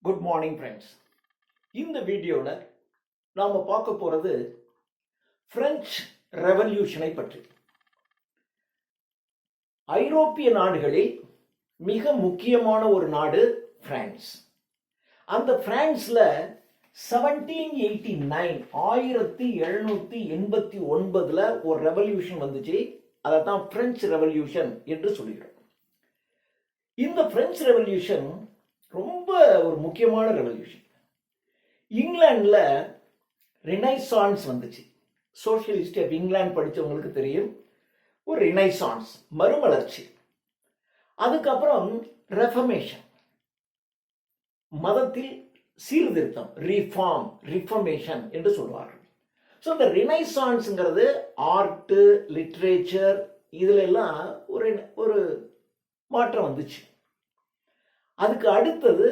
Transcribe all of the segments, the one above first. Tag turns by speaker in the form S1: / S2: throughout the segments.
S1: Good morning friends. இந்த வீடியோவில் நாம் பார்க்க போகிறது பிரெஞ்சு ரெவல்யூஷனை பற்றி. ஐரோப்பிய நாடுகளில் மிக முக்கியமான ஒரு நாடு பிரான்ஸ். அந்த பிரான்ஸில் 1789 ஒரு ரெவல்யூஷன் வந்துச்சு. அதை தான் பிரெஞ்சு ரெவல்யூஷன் என்று சொல்கிறோம். இந்த பிரெஞ்சு ரெவல்யூஷன் ரொம்ப ஒரு முக்கியமான ரெவல்யூஷன். இங்கிலாண்டில் ரினைசான்ஸ் வந்துச்சு. சோஷியலிஸ்ட் ஆஃப் இங்கிலாந்து படித்தவங்களுக்கு தெரியும். ஒரு ரினைசான்ஸ், மறுமலர்ச்சி. அதுக்கப்புறம் ரெஃபர்மேஷன், மதத்தில் சீர்திருத்தம், ரிஃபர்மேஷன் என்று சொல்வார்கள். ஸோ இந்த ரினைசான்ஸுங்கிறது ஆர்ட்டு, லிட்ரேச்சர், இதுல எல்லாம் ஒரு மாற்றம் வந்துச்சு. அதுக்கு அடுத்தது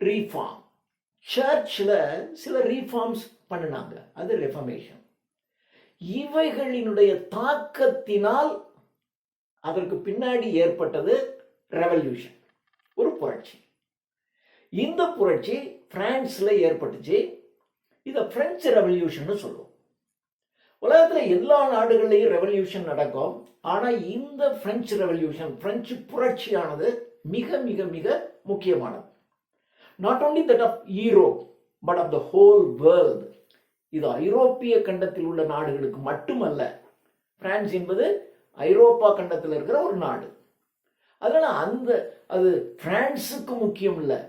S1: ரீஃபார்ம். சர்ச்சில் சில ரீஃபார்ம்ஸ் பண்ணினாங்க, அது ரெஃபர்மேஷன். இவைகளினுடைய தாக்கத்தினால் அதற்கு பின்னாடி ஏற்பட்டது ரெவல்யூஷன், ஒரு புரட்சி. இந்த புரட்சி பிரான்ஸ்ல ஏற்பட்டுச்சு. இதை பிரெஞ்சு ரெவல்யூஷன் சொல்லுவோம். உலகத்தில் எல்லா நாடுகள்லையும் ரெவல்யூஷன் நடக்கும். ஆனால் இந்த பிரெஞ்சு ரெவல்யூஷன், பிரெஞ்சு புரட்சியானது மிக மிக மிக முக்கியமானது. Not only that of Europe but of the whole world. இது ஐரோப்பிய கண்டத்தில் உள்ள நாடுகளுக்கு மட்டுமல்ல. பிரான்ஸ் என்பது ஐரோப்பா கண்டத்தில் இருக்கிற ஒரு நாடு. அதனால அது பிரான்ஸுக்கு முக்கியம் இல்லை.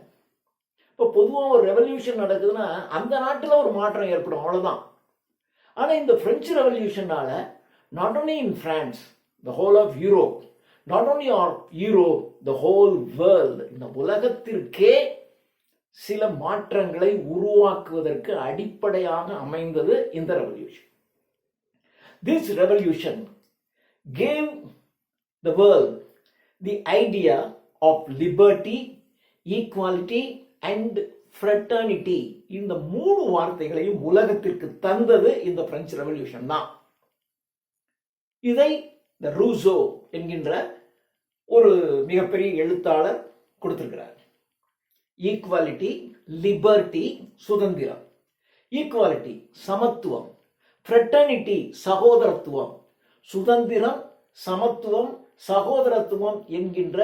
S1: இப்போ பொதுவாக ஒரு ரெவல்யூஷன் நடக்குதுன்னா அந்த நாட்டில் ஒரு மாற்றம் ஏற்படும், அவ்வளோதான். ஆனால் இந்த பிரெஞ்சு ரெவல்யூஷனால not only in France, the whole of Europe, not only Europe, the whole world, இந்த உலகத்திற்கே சில மாற்றங்களை உருவாக்குவதற்கு அடிப்படையாக அமைந்தது இந்த revolution. This revolution gave the world the idea of liberty, equality and fraternity. இந்த மூணு வார்த்தைகளையும் உலகத்திற்கு தந்தது இந்த பிரெஞ்சு ரெவல்யூஷன் தான். இதை ரூசோ என்கின்ற ஒரு மிகப்பெரிய எழுத்தாளர் கொடுத்திருக்கிறார். ஈக்குவாலிட்டி, லிபர்ட்டி, சுதந்திரம். ஈக்குவாலிட்டி சமத்துவம், ஃப்ரெட்டர்னிட்டி சகோதரத்துவம், சுதந்திரம், சமத்துவம், சகோதரத்துவம் என்கின்ற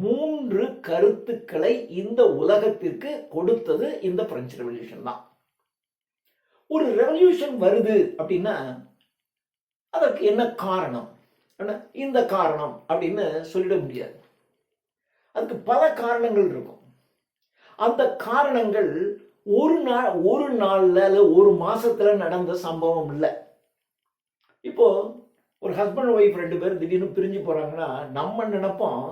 S1: மூன்று கருத்துக்களை இந்த உலகத்திற்கு கொடுத்தது இந்த பிரெஞ்சு ரெவல்யூஷன் தான். ஒரு ரெவல்யூஷன் வருது அப்படின்னா அதற்கு என்ன காரணம், இந்த காரணம் அப்படின்னு சொல்லிட முடியாது. அதுக்கு பல காரணங்கள் இருக்கும். அந்த காரணங்கள் ஒரு நாள்ல ஒரு மாசத்துல நடந்த சம்பவம் இல்லை. இப்போ ஒரு ஹஸ்பண்ட் ஒய்ஃப் 2 பேர் திடீர்னு பிரிஞ்சு போறாங்கன்னா நம்ம நினைப்போம்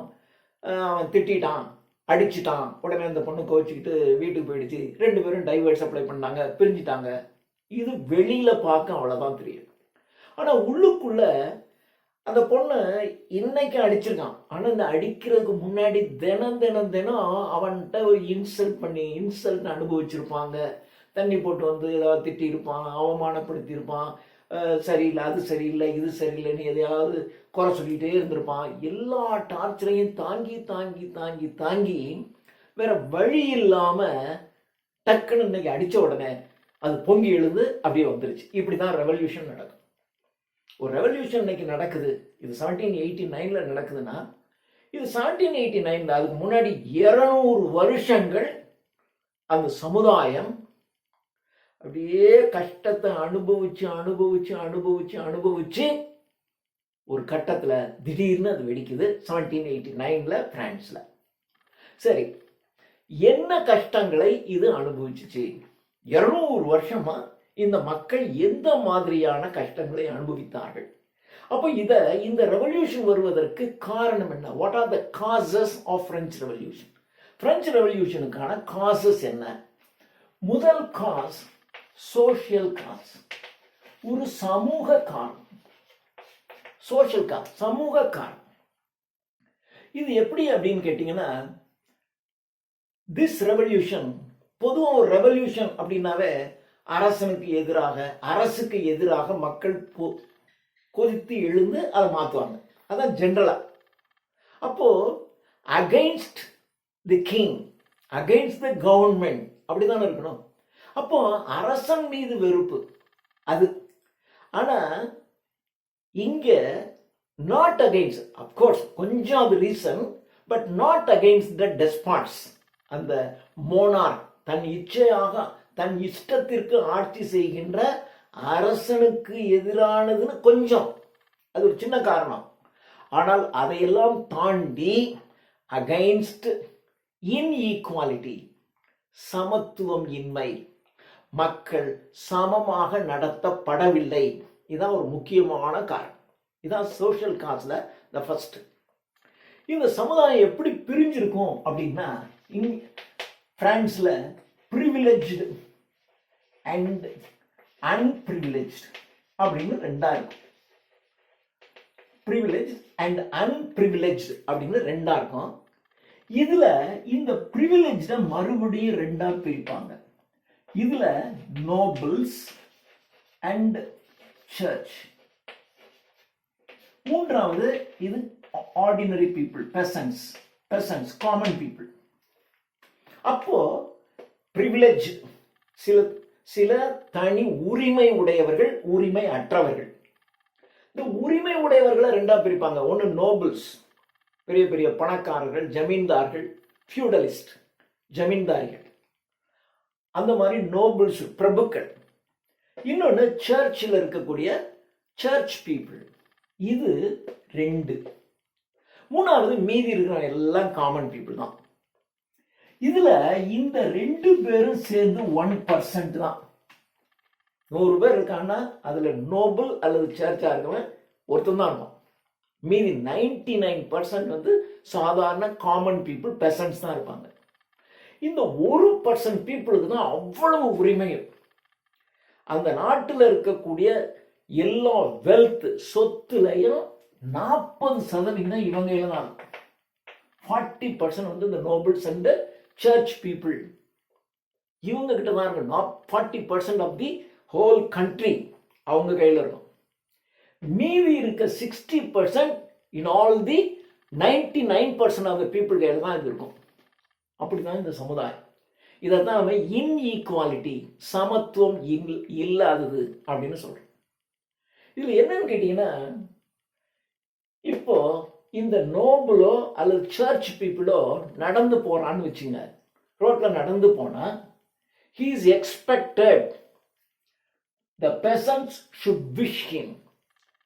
S1: அவன் திட்டான், அடிச்சுட்டான், உடனே அந்த பொண்ணு கோச்சிக்கிட்டு வீட்டுக்கு போயிடுச்சு, 2 பேரும் டைவர்ஸ் அப்ளை பண்ணாங்க, பிரிஞ்சுட்டாங்க. இது வெளியில பார்க்க அவ்வளவுதான் தெரியும். ஆனா உள்ளுக்குள்ள அந்த பொண்ணு இன்னைக்கு அடிச்சிருக்கான். ஆனால் இந்த அடிக்கிறதுக்கு முன்னாடி தினம் அவன்கிட்ட ஒரு இன்சல்ட் அனுபவிச்சிருப்பாங்க. தண்ணி போட்டு வந்து ஏதாவது திட்டி இருப்பான், அவமானப்படுத்தி இருப்பான், சரியில்லை, அது சரியில்லை, இது சரியில்லைன்னு எதையாவது குறை சொல்லிகிட்டே இருந்திருப்பான். எல்லா டார்ச்சரையும் தாங்கி தாங்கி தாங்கி தாங்கி வேற வழி இல்லாம டக்குன்னு இன்னைக்கு அடிச்ச உடனே அது பொங்கி எழுந்து அப்படியே வந்துருச்சு. இப்படிதான் ரெவல்யூஷன் நடக்கும். ஒரு ரெவல்யூஷன் இன்னைக்கு நடக்குது, இது 1789 நடக்குதுன்னா இது 1789 அதுக்கு முன்னாடி 200 வருஷங்கள் அந்த சமுதாயம் அப்படியே கஷ்டத்தை அனுபவிச்சு அனுபவிச்சு அனுபவிச்சு அனுபவிச்சு ஒரு கட்டத்துல திடீர்னு அது வெடிக்குது 1789 பிரான்ஸ்ல. சரி, என்ன கஷ்டங்களை இது அனுபவிச்சுச்சு? 200 வருஷமா இந்த மக்கள் எந்த மாதிரியான கஷ்டங்களை அனுபவித்தார்கள்? அப்போ இந்த ரெவல்யூஷன் வருவதற்கு காரணம் என்ன? What are the causes of French revolution? French ரெவல்யூஷனுக்கான காசஸ் என்ன? முதல் காஸ் சோஷியல் காஸ், ஒரு சமூக காரணம். சோஷியல் காஸ், சமூக காரணம். இது எப்படி அப்படின்னு கேட்டீங்கன்னா, திஸ் ரெவல்யூஷன், பொதுவாக ஒரு ரெவல்யூஷன் அப்படின்னாவே அரசுக்கு எதிராக மக்கள் கொதித்து எழுந்து அதை மாற்றுவாங்க. அதான் ஜென்ரலா. அப்போ against the king against the government, அப்படிதானே இருக்கணும். அப்போ அரசன் மீது வெறுப்பு அது. ஆனா இங்க நாட் அகைன்ஸ்ட், அப்கோர்ஸ் கொஞ்சம் அது reason, but not against the despots, அந்த மோனார்க், தன் இச்சையாக தன் இஷ்டத்திற்கு ஆட்சி செய்கின்ற அரசனுக்கு எதிரானதுன்னு கொஞ்சம், அது ஒரு சின்ன காரணம். ஆனால் அதையெல்லாம் தாண்டி அகைன்ஸ்ட் இன்ஈக்வாலிட்டி, சமத்துவம் இன்மை, மக்கள் சமமாக நடத்தப்படவில்லை, இதான் ஒரு முக்கியமான காரணம். இதான் சோஷியல் காஸ்ல த ஃபர்ஸ்ட். இந்த சமுதாயம் எப்படி பிரிஞ்சிருக்கும் அப்படின்னா, பிரான்ஸ்ல ப்ரிவிலேஜ்டு அண்ட் அன்பிரிவிலேஜ்டு அப்படின்னு ரெண்டா இருக்கும். ப்ரிவிலேஜ் அண்ட் அன்பிரிவிலேஜ்டு அப்படின்னு ரெண்டா இருக்கும். இதுல இந்த ப்ரிவிலேஜ்ட மறுபடியும் ரெண்டா பிரிப்பாங்க. இதுல நோபல்ஸ் அண்ட் சர்ச். மூன்றாவது இது ordinary people, peasants, common people. அப்போ பிரிவிலேஜ் சில தனி உரிமை உடையவர்கள், உரிமை அற்றவர்கள். இந்த உரிமை உடையவர்களை ரெண்டா பிரிப்பாங்க. ஒன்னு நோபல்ஸ், பெரிய பெரிய பணக்காரர்கள், ஜமீன்தார்கள், ஃபியூடலிஸ்ட், ஜமீன்தாரிகள், அந்த மாதிரி நோபல்ஸ், பிரபுக்கள். இன்னொன்னு சர்ச்சில் இருக்கக்கூடிய சர்ச் பீப்புள், இது ரெண்டு. மூணாவது மீதி இருக்கிற எல்லாம் காமன் பீப்புள் தான். இதுல இந்த ரெண்டு பேரும் சேர்ந்து 1% தான். 100 பேர் இருக்காங்கன்னா அதுல நோபல் அல்லது சர்ச்சா இருக்கவன் ஒருத்தன் தான் இருக்கும். மீதி 99% வந்து சாதாரண காமன் பீப்புள், பெசன்ட்ஸ் தான் இருப்பாங்க. இந்த 1% பீப்புளுக்கு தான் அவ்வளவு உரிமையும். அந்த நாட்டில் இருக்கக்கூடிய எல்லா வெல்த், சொத்துலையும் 40% இவங்க தான். 40% வந்து இந்த நோபல்ஸ் அண்ட் சர்ச் பீப்புள் இவங்க கிட்ட தான் இருக்கு. 40% ஆஃப் தி ஹோல் கண்ட்ரி அவங்க கையில் இருக்கும். மீதி இருக்க 60% in all the 99% of the people கையில் தான் இது இருக்கும். அப்படிதான் இந்த சமுதாயம். இதைத்தான் நம்ம இன்ஈக்வாலிட்டி, சமத்துவம் இல்லாதது அப்படின்னு சொல்றோம். இதுல என்னன்னு கேட்டீங்கன்னா, இப்போ இந்த நோபலோ அல்லது சர்ச் பீப்புளோ நடந்து போறான்னு வச்சுங்க, ரோட்ல நடந்து போனா, he is expected, the peasants should wish him.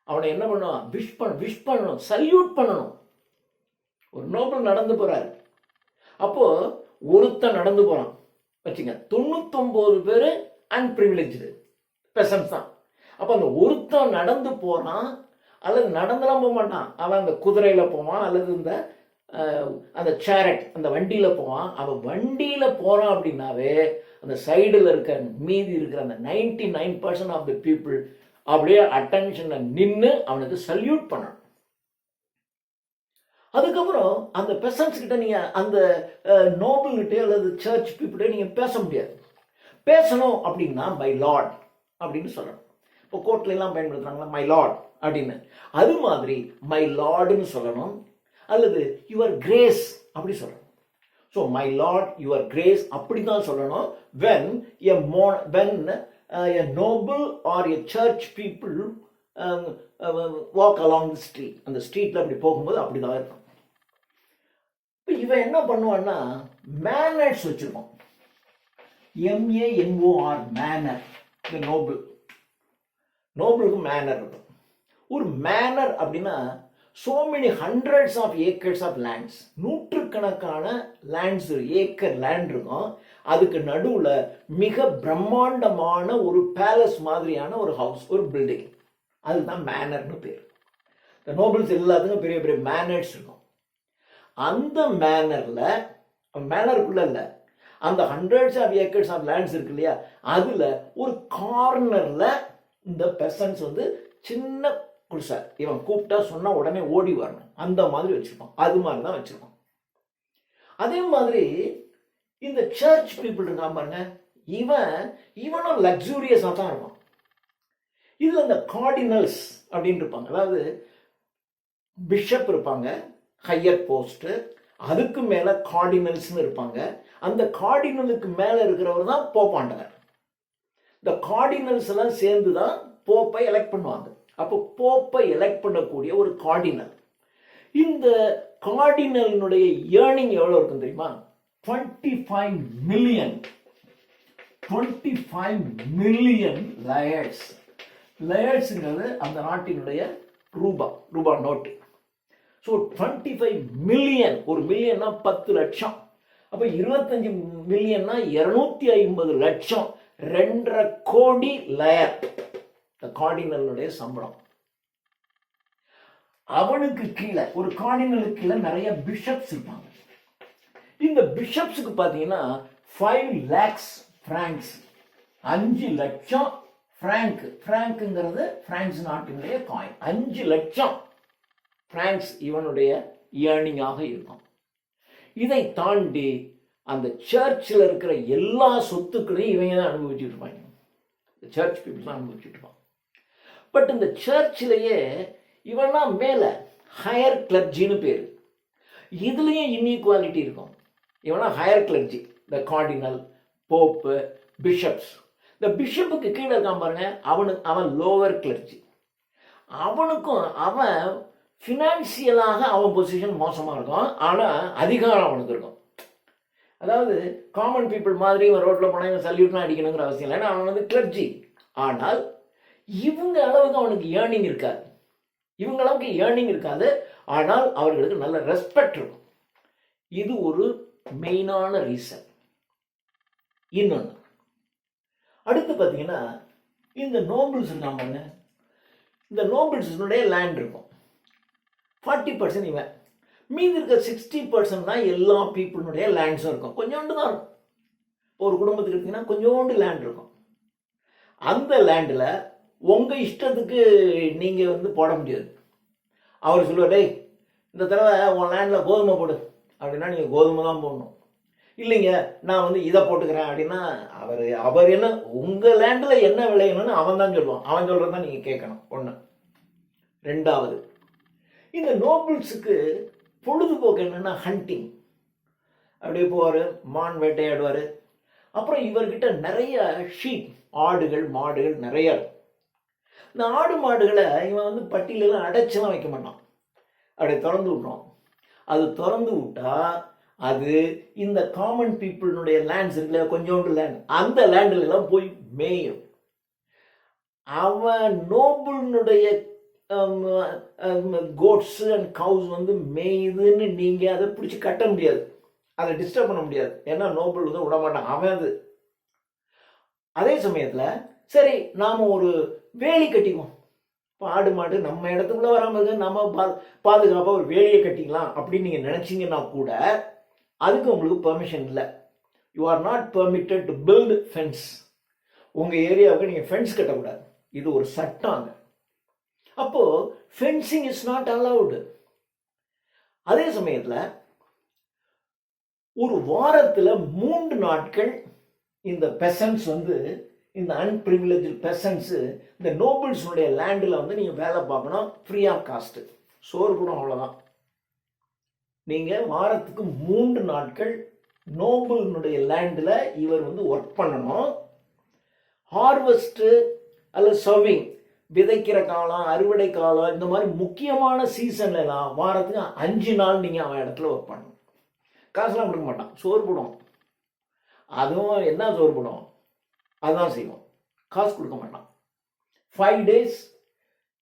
S1: அவனை என்ன பண்ணுவான்? விஷ் பண்ணணும், சல்யூட் பண்ணணும். ஒரு நோபல் நடந்து போறாரு, அப்போ ஒருத்தன் நடந்து போறான் வச்சுங்க, 99 பேரு அன்பிரிவிலேஜ்டு பெசன்ஸ் தான். அப்ப அந்த ஒருத்தன் நடந்து போறான், அல்லது நடந்தெல்லாம் போக மாட்டான், அவன் அந்த குதிரையில போவான், அல்லது இந்த அந்த சேரட், அந்த வண்டியில போவான். அவன் வண்டியில போறான் அப்படின்னாவே அந்த சைடில் இருக்க மீதி இருக்கிற அந்த 99% ஆஃப் தி பீப்புள் அப்படியே அட்டென்ஷன்ல நின்று அவனுக்கு சல்யூட் பண்ணணும். அதுக்கப்புறம் அந்த பெசன்ஸ் கிட்ட நீங்க, அந்த நோபல் கிட்டே அல்லது சர்ச் பீப்புளே நீங்க பேச முடியாது. பேசணும் அப்படின்னா பை லார்ட் அப்படின்னு சொல்லணும். இப்போ கோர்ட்ல எல்லாம் பயன்படுத்துறாங்களா மை லார்ட் அப்படின்னு, அது மாதிரி மை லார்டுன்னு சொல்லணும், அல்லது யுவர் கிரேஸ் அப்படி சொல்லணும். So my Lord, your grace அப்படி தான் சொல்லணும். when a noble or a church people walk along the street, அந்த ஸ்ட்ரீட்ல அப்படி போகும்போது அப்படிதான் இருக்கும். இப்போ இவன் என்ன பண்ணுவான்னா மேனர்ஸ் வச்சிருக்கோம். MANOR, manor. இந்த நோபலுக்கு மேனர் இருக்கும். ஒரு மேனர் அப்படின்னா so many hundreds of acres of lands, நூற்றுக்கணக்கான லேண்ட்ஸ், ஏக்கர் லேண்ட் இருக்கும். அதுக்கு நடுவுல மிக பிரம்மாண்டமான ஒரு பேலஸ் மாதிரியான ஒரு ஹவுஸ், ஒரு பில்டிங், அதுதான் மேனர்னு பேர். இந்த நோபல்ஸ் எல்லாத்துக்கும் பெரிய பெரிய மேனர்ஸ் இருக்கும். அந்த மேனருக்குள்ள இல்ல, அந்த hundreds of acres of lands இருக்கு இல்லையா, அதுல ஒரு கார்னர்ல இந்த பெசன்ஸ் வந்து சின்ன குடிசை, இவன் கூப்பிட்டா சொன்னா உடனே ஓடி வரணும், அந்த மாதிரி வச்சிருப்பான். அது மாதிரி தான் வச்சிருப்பான். அதே மாதிரி இந்த சர்ச் பீப்புள் இருக்கான் பாருங்க, இவனும் லக்ஸூரியஸா தான் இருப்பான். இதுல இந்த கார்டினல்ஸ் அப்படின்னு இருப்பாங்க, அதாவது பிஷப் இருப்பாங்க, ஹையர் போஸ்ட், அதுக்கு மேல கார்டினல்ஸ்னு இருப்பாங்க. அந்த கார்டினலுக்கு மேல இருக்கிறவர் தான் போப்பாண்டவர். இந்த கார்டினல்ஸ் எல்லாம் சேர்ந்து தான் போப்பை எலெக்ட் பண்ணுவாங்க. அப்போ போப்பை எலெக்ட் பண்ணக்கூடிய ஒரு கார்டினல். இந்த கார்டினலினுடைய ஏர்னிங் எவ்வளவு இருக்கும் தெரியுமா? 25 மில்லியன். 25 million liars. லயர்ஸ்ங்கிறது அந்த நாட்டினுடைய ரூபா நோட்டு. ஸோ 25 மில்லியன், ஒரு மில்லியன்னா 10 லட்சம். அப்போ 25 மில்லியன்னா 250 லட்சம், 2.5 கோடி லயர் கார்டினலுடைய சம்பளம். அவனுக்கு கீழே, ஒரு கார்டினலுக்கு கீழே நிறைய பிஷப்ஸ் இருப்பாங்க. இந்த பிஷப்ஸுக்கு பார்த்தீங்கன்னா 5 lakhs francs, 5 லட்சம் பிராங்க். பிராங்க்ங்கிறது பிரான்ஸ் நாட்டினுடைய காயின். 5 லட்சம் பிரான்ஸ் இவனுடைய ஏர்னிங்காக இருக்கும். இதை தாண்டி அந்த சர்ச்சில் இருக்கிற எல்லா சொத்துக்களையும் இவங்க தான் அனுபவிச்சுட்டு இருப்பாங்க. சர்ச் பீப்புள் தான் அனுபவிச்சுட்டு இருப்பாங்க. பட் இந்த சர்ச்சிலேயே இவனா மேலே ஹையர் கிளர்ஜின்னு பேர். இதுலேயும் இன்இக்வாலிட்டி இருக்கும். இவனா ஹையர் கிளர்ஜி, இந்த கார்டினல், போப்பு, பிஷப்ஸ். இந்த பிஷப்புக்கு கீழே இருக்கான் பாருங்க, அவன் லோவர் கிளர்ஜி. அவனுக்கும் அவன் ஃபினான்சியலாக அவன் பொசிஷன் மோசமாக இருக்கும், ஆனால் அதிகாரம் அவனுக்கு இருக்கும். அதாவது காமன் பீப்புள் மாதிரி ஒரு ரோட்டில் போனால் இவன் சல்யூட்லாம் அடிக்கணுங்கிற அவசியம் இல்லை, ஏன்னா அவன் வந்து கிளர்ஜி. ஆனால் இவங்க அளவுக்கு அவனுக்கு ஏர்னிங் இருக்காது. இவங்க அளவுக்கு ஏர்னிங் இருக்காது, ஆனால் அவர்களுக்கு நல்ல ரெஸ்பெக்ட் இருக்கும். இது ஒரு மெயினான ரீசன். இன்னொன்று, அடுத்து பார்த்தீங்கன்னா இந்த நோபல்ஸ் இருக்காங்க. இந்த நோபல்ஸுடைய லேண்ட் இருக்கும் 40% இவன். மீதி இருக்க 60% தான் எல்லா பீப்புளுடைய லேண்ட்ஸும் இருக்கும். கொஞ்சோண்டு தான் இருக்கும். ஒரு குடும்பத்துக்கு எடுத்தீங்கன்னா கொஞ்சோண்டு லேண்ட் இருக்கும். அந்த லேண்டில் உங்கள் இஷ்டத்துக்கு நீங்கள் வந்து போட முடியாது. அவர் சொல்லுவார், டேய் இந்த தடவை உன் லேண்டில் கோதுமை போடு அப்படின்னா நீங்கள் கோதுமை தான் போடணும். இல்லைங்க நான் வந்து இதை போட்டுக்கிறேன் அப்படின்னா அவர் என்ன, உங்கள் லேண்டில் என்ன விளையணும்னு அவன் தான் சொல்லுவான். அவன் சொல்கிறது தான் நீங்கள் கேட்கணும். ஒன்று. ரெண்டாவது, இந்த நோபல்ஸுக்கு பொழுதுபோக்கு என்னென்னா ஹண்டிங். அப்படியே போவார், மான் வேட்டையாடுவார். அப்புறம் இவர்கிட்ட நிறைய ஷீப், ஆடுகள், மாடுகள் நிறைய இருக்கும். இந்த ஆடு மாடுகளை இவன் வந்து பட்டியலெல்லாம் அடைச்செல்லாம் வைக்க மாட்டான், அப்படியே திறந்து விட்றான். அது திறந்து விட்டா அது இந்த காமன் பீப்புளுடைய லேண்ட்ஸ் இருக்குல்ல, கொஞ்சோண்டு லேண்ட், அந்த லேண்டிலெல்லாம் போய் மேயும். அவன் நோபுளுடைய கோட்ஸ் அண்ட் கவுஸ் வந்து மேயுதுன்னு நீங்கள் அதை பிடிச்சி கட்ட முடியாது, அதை டிஸ்டர்ப் பண்ண முடியாது. ஏன்னா நோபல் வந்து விட மாட்டான் அவன். அது அதே சமயத்தில் சரி நாம் ஒரு வேலி கட்டிக்குவோம், இப்போ ஆடு மாடு நம்ம இடத்துக்குள்ளே வராமல் இருக்கு, நம்ம பாதுகாப்பாக ஒரு வேலியை கட்டிக்கலாம் அப்படின்னு நீங்கள் நினச்சிங்கன்னா கூட அதுக்கு உங்களுக்கு பெர்மிஷன் இல்லை. You are not permitted to build fence. உங்கள் ஏரியாவுக்கு நீங்கள் ஃபென்ஸ் கட்டக்கூடாது, இது ஒரு சட்டம். அப்போ ஃபென்சிங் இஸ் நாட் அலவுடு. அதே சமயத்தில் ஒரு வாரத்தில் 3 நாட்கள் இந்த பெசன்ஸ் வந்து, இந்த அன்பிரிவிலேஜ் பெசன்ஸ் இந்த நோபல்ஸுடைய லேண்டில் வந்து நீங்கள் வேலை பார்க்கணும், ஃப்ரீ ஆஃப் காஸ்ட்டு. சோறு கூட அவ்வளோதான். நீங்கள் வாரத்துக்கு 3 நாட்கள் நோபலினுடைய லேண்டில் இவர் வந்து ஒர்க் பண்ணணும். ஹார்வெஸ்ட்டு அல்லது சர்விங், விதைக்கிற காலம், அறுவடை காலம், இந்த மாதிரி முக்கியமான சீசன்லாம் வாரத்துக்கு 5 நாள் நீங்கள் அவன் இடத்துல ஒர்க் பண்ணணும். காசுலாம் கொடுக்க மாட்டான், சோறு போடும். அதுவும் என்ன சோறு போடும் அதுதான் செய்வோம், காசு கொடுக்க மாட்டான். 5 days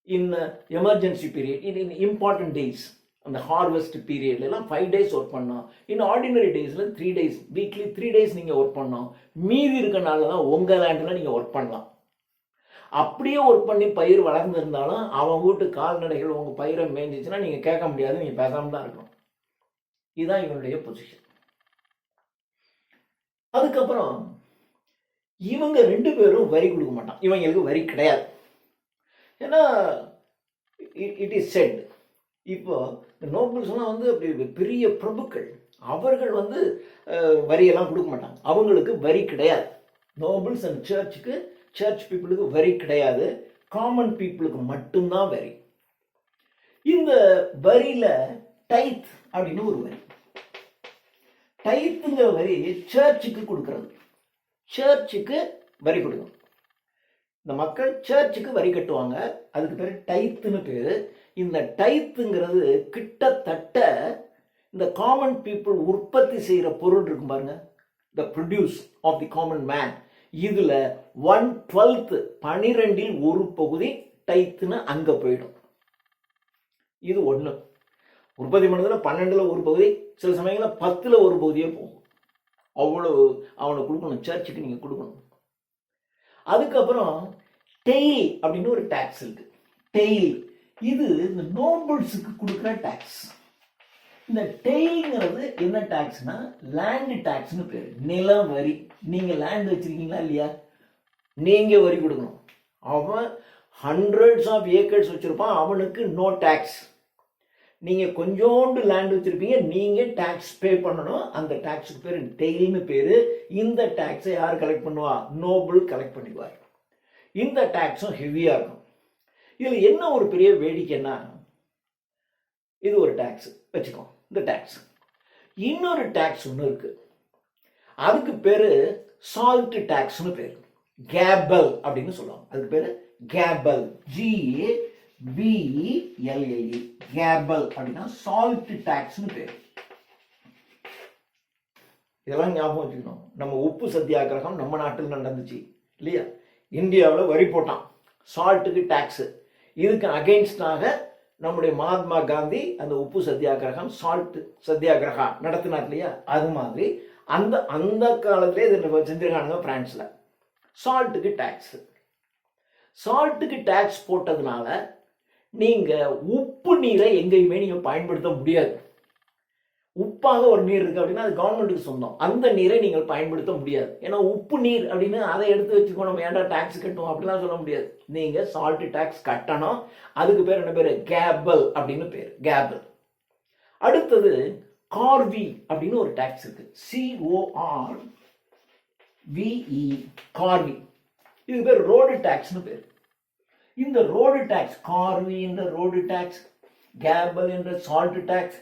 S1: இன் எமர்ஜென்சி பீரியட், இன் இம்பார்ட்டன்ட் டேஸ், அந்த ஹார்வெஸ்ட் பீரியட்லாம் 5 days ஒர்க் பண்ணோம். இன் ஆர்டினரி டேஸில் 3 days, வீக்லி 3 days நீங்கள் ஒர்க் பண்ணோம். மீதி இருக்கனால தான் உங்கள் லேண்டில் நீங்கள் ஒர்க் பண்ணலாம். அப்படியே ஒர்க் பண்ணி பயிர் வளர்ந்துருந்தாலும் அவன் வீட்டு கால்நடைகள் உங்கள் பயிரை மேய்ஞ்சிச்சுன்னா நீங்கள் கேட்க முடியாது, நீங்கள் பேசாமல் தான் இருக்கணும். இதுதான் இவனுடைய பொசிஷன். அதுக்கப்புறம் இவங்க 2 பேரும் வரி கொடுக்க மாட்டான், இவங்களுக்கு வரி கிடையாது. ஏன்னா இட் இஸ் செட், இப்போ நோபல்ஸ்லாம் வந்து அப்படி பெரிய பிரபுக்கள், அவர்கள் வந்து வரியெல்லாம் கொடுக்க மாட்டாங்க, அவங்களுக்கு வரி கிடையாது. நோபல்ஸ் அண்ட் சர்ச்சுக்கு, சர்ச் பீப்புளுக்கு வரி கிடையாது, காமன் பீப்புளுக்கு மட்டும்தான் வரி. இந்த வரியில் டைத் அப்படின்னு ஒரு வரி. டைத்துங்கிற வரி சர்ச்சுக்கு கொடுக்கறது, சர்ச்சுக்கு வரி கொடுக்கணும். இந்த மக்கள் சர்ச்சுக்கு வரி கட்டுவாங்க, அதுக்கு பேர் டைத்துன்னு பேர். இந்த டைத்துங்கிறது கிட்டத்தட்ட இந்த காமன் பீப்புள் உற்பத்தி செய்கிற பொருள் இருக்கும் பாருங்க, the produce of the common man, இதில் 1/12 12இல் ஒரு பகுதி டைத்துன்னு அங்கே போயிடும். இது ஒன்று. உற்பத்தி பண்ணதில் 12ல் ஒரு பகுதி, சில சமயங்களில் 10ல் ஒரு பகுதியே போகும். அவ்வளோ அவனை கொடுக்கணும், சர்ச்சுக்கு நீங்கள் கொடுக்கணும். அதுக்கப்புறம் டெய்ல் அப்படின்னு ஒரு டாக்ஸ் இருக்கு. டெய்ல் இது இந்த நோபல்ஸுக்கு கொடுக்குற டாக்ஸ். இந்த டெய்ல்ங்கிறது என்ன டாக்ஸ்னா லேண்ட் டாக்ஸ்னு பேர், நில வரி. நீங்க லேண்ட் வச்சிருக்கீங்களா இல்லையா, நீங்க வரி கொடுக்கணும். அவன் ஹண்ட்ரட்ஸ் ஆஃப் ஏக்கர்ஸ் வச்சிருப்பான், அவனுக்கு நோ டாக்ஸ். நீங்க கொஞ்சோண்டு லேண்ட் வச்சிருப்பீங்க, நீங்க டாக்ஸ் பே பண்ணணும். அந்த டாக்ஸுக்கு பேர் டெய்ல்னு பேரு. இந்த டாக்ஸை யார் கலெக்ட் பண்ணுவா, நோபல் கலெக்ட் பண்ணிடுவார். இந்த டாக்ஸும் ஹெவியா இருக்கும். இதுல என்ன ஒரு பெரிய வேடிக்கைன்னா, இது ஒரு டாக்ஸ் வச்சுக்கோ, இந்த டாக்ஸ். இன்னொரு டாக்ஸ் ஒன்று இருக்கு, அதுக்கு பேரு சால்ட் டாக்ஸ்னு பேரு, கேபல் அப்படின்னு சொல்லுவாங்க. அதுக்கு பேரு கேபல், GABLE, கேபல் அப்படின்னா சால்ட் டாக்ஸ்னு பேரு. இதெல்லாம் ஞாபகம் வச்சுக்கணும். நம்ம உப்பு சத்தியாகிரகம் நம்ம நாட்டில் நடந்துச்சு இல்லையா, இந்தியாவில் வரி போட்டான், சால்ட்டுக்கு டாக்ஸ். இதுக்கு அகெயின்ஸ்டாக நம்முடைய மகாத்மா காந்தி அந்த உப்பு சத்தியாகிரகம், சால்ட் சத்தியாகிரகா நடத்தினார் இல்லையா, அது மாதிரி அந்த அந்த காலத்திலே இதில் செஞ்சிருக்கானுங்க பிரான்ஸ்ல. சால்ட்டுக்கு டாக்ஸ். சால்ட்டுக்கு டாக்ஸ் போட்டதுனால நீங்க உப்பு நீரை எங்கேயுமே நீங்க பயன்படுத்த முடியாது. உப்பாக ஒரு நீர் இருக்கு அப்படின்னா அது கவர்மெண்ட்டுக்கு சொந்தம், அந்த நீரை நீங்கள் பயன்படுத்த முடியாது. ஏன்னா உப்பு நீர் அப்படின்னு அதை எடுத்து வச்சுக்கோ, நம்ம ஏன்டா டாக்ஸ் கட்டுவோம் அப்படிலாம் சொல்ல முடியாது. நீங்க சால்ட் டாக்ஸ் கட்டணும். அதுக்கு பேர் என்ன பேரு, கேபல் அப்படின்னு பேர், கேபல். அடுத்தது கார்வி அப்படின்னு ஒரு டாக்ஸ் இருக்கு, CORVE, கார்வி. இதுக்கு பேர் ரோடு டாக்ஸ்னு பேர். இந்த ரோடு டாக்ஸ், கார்வி என்ற ரோடு டாக்ஸ், கேபல் என்ற சால்ட் டாக்ஸ்,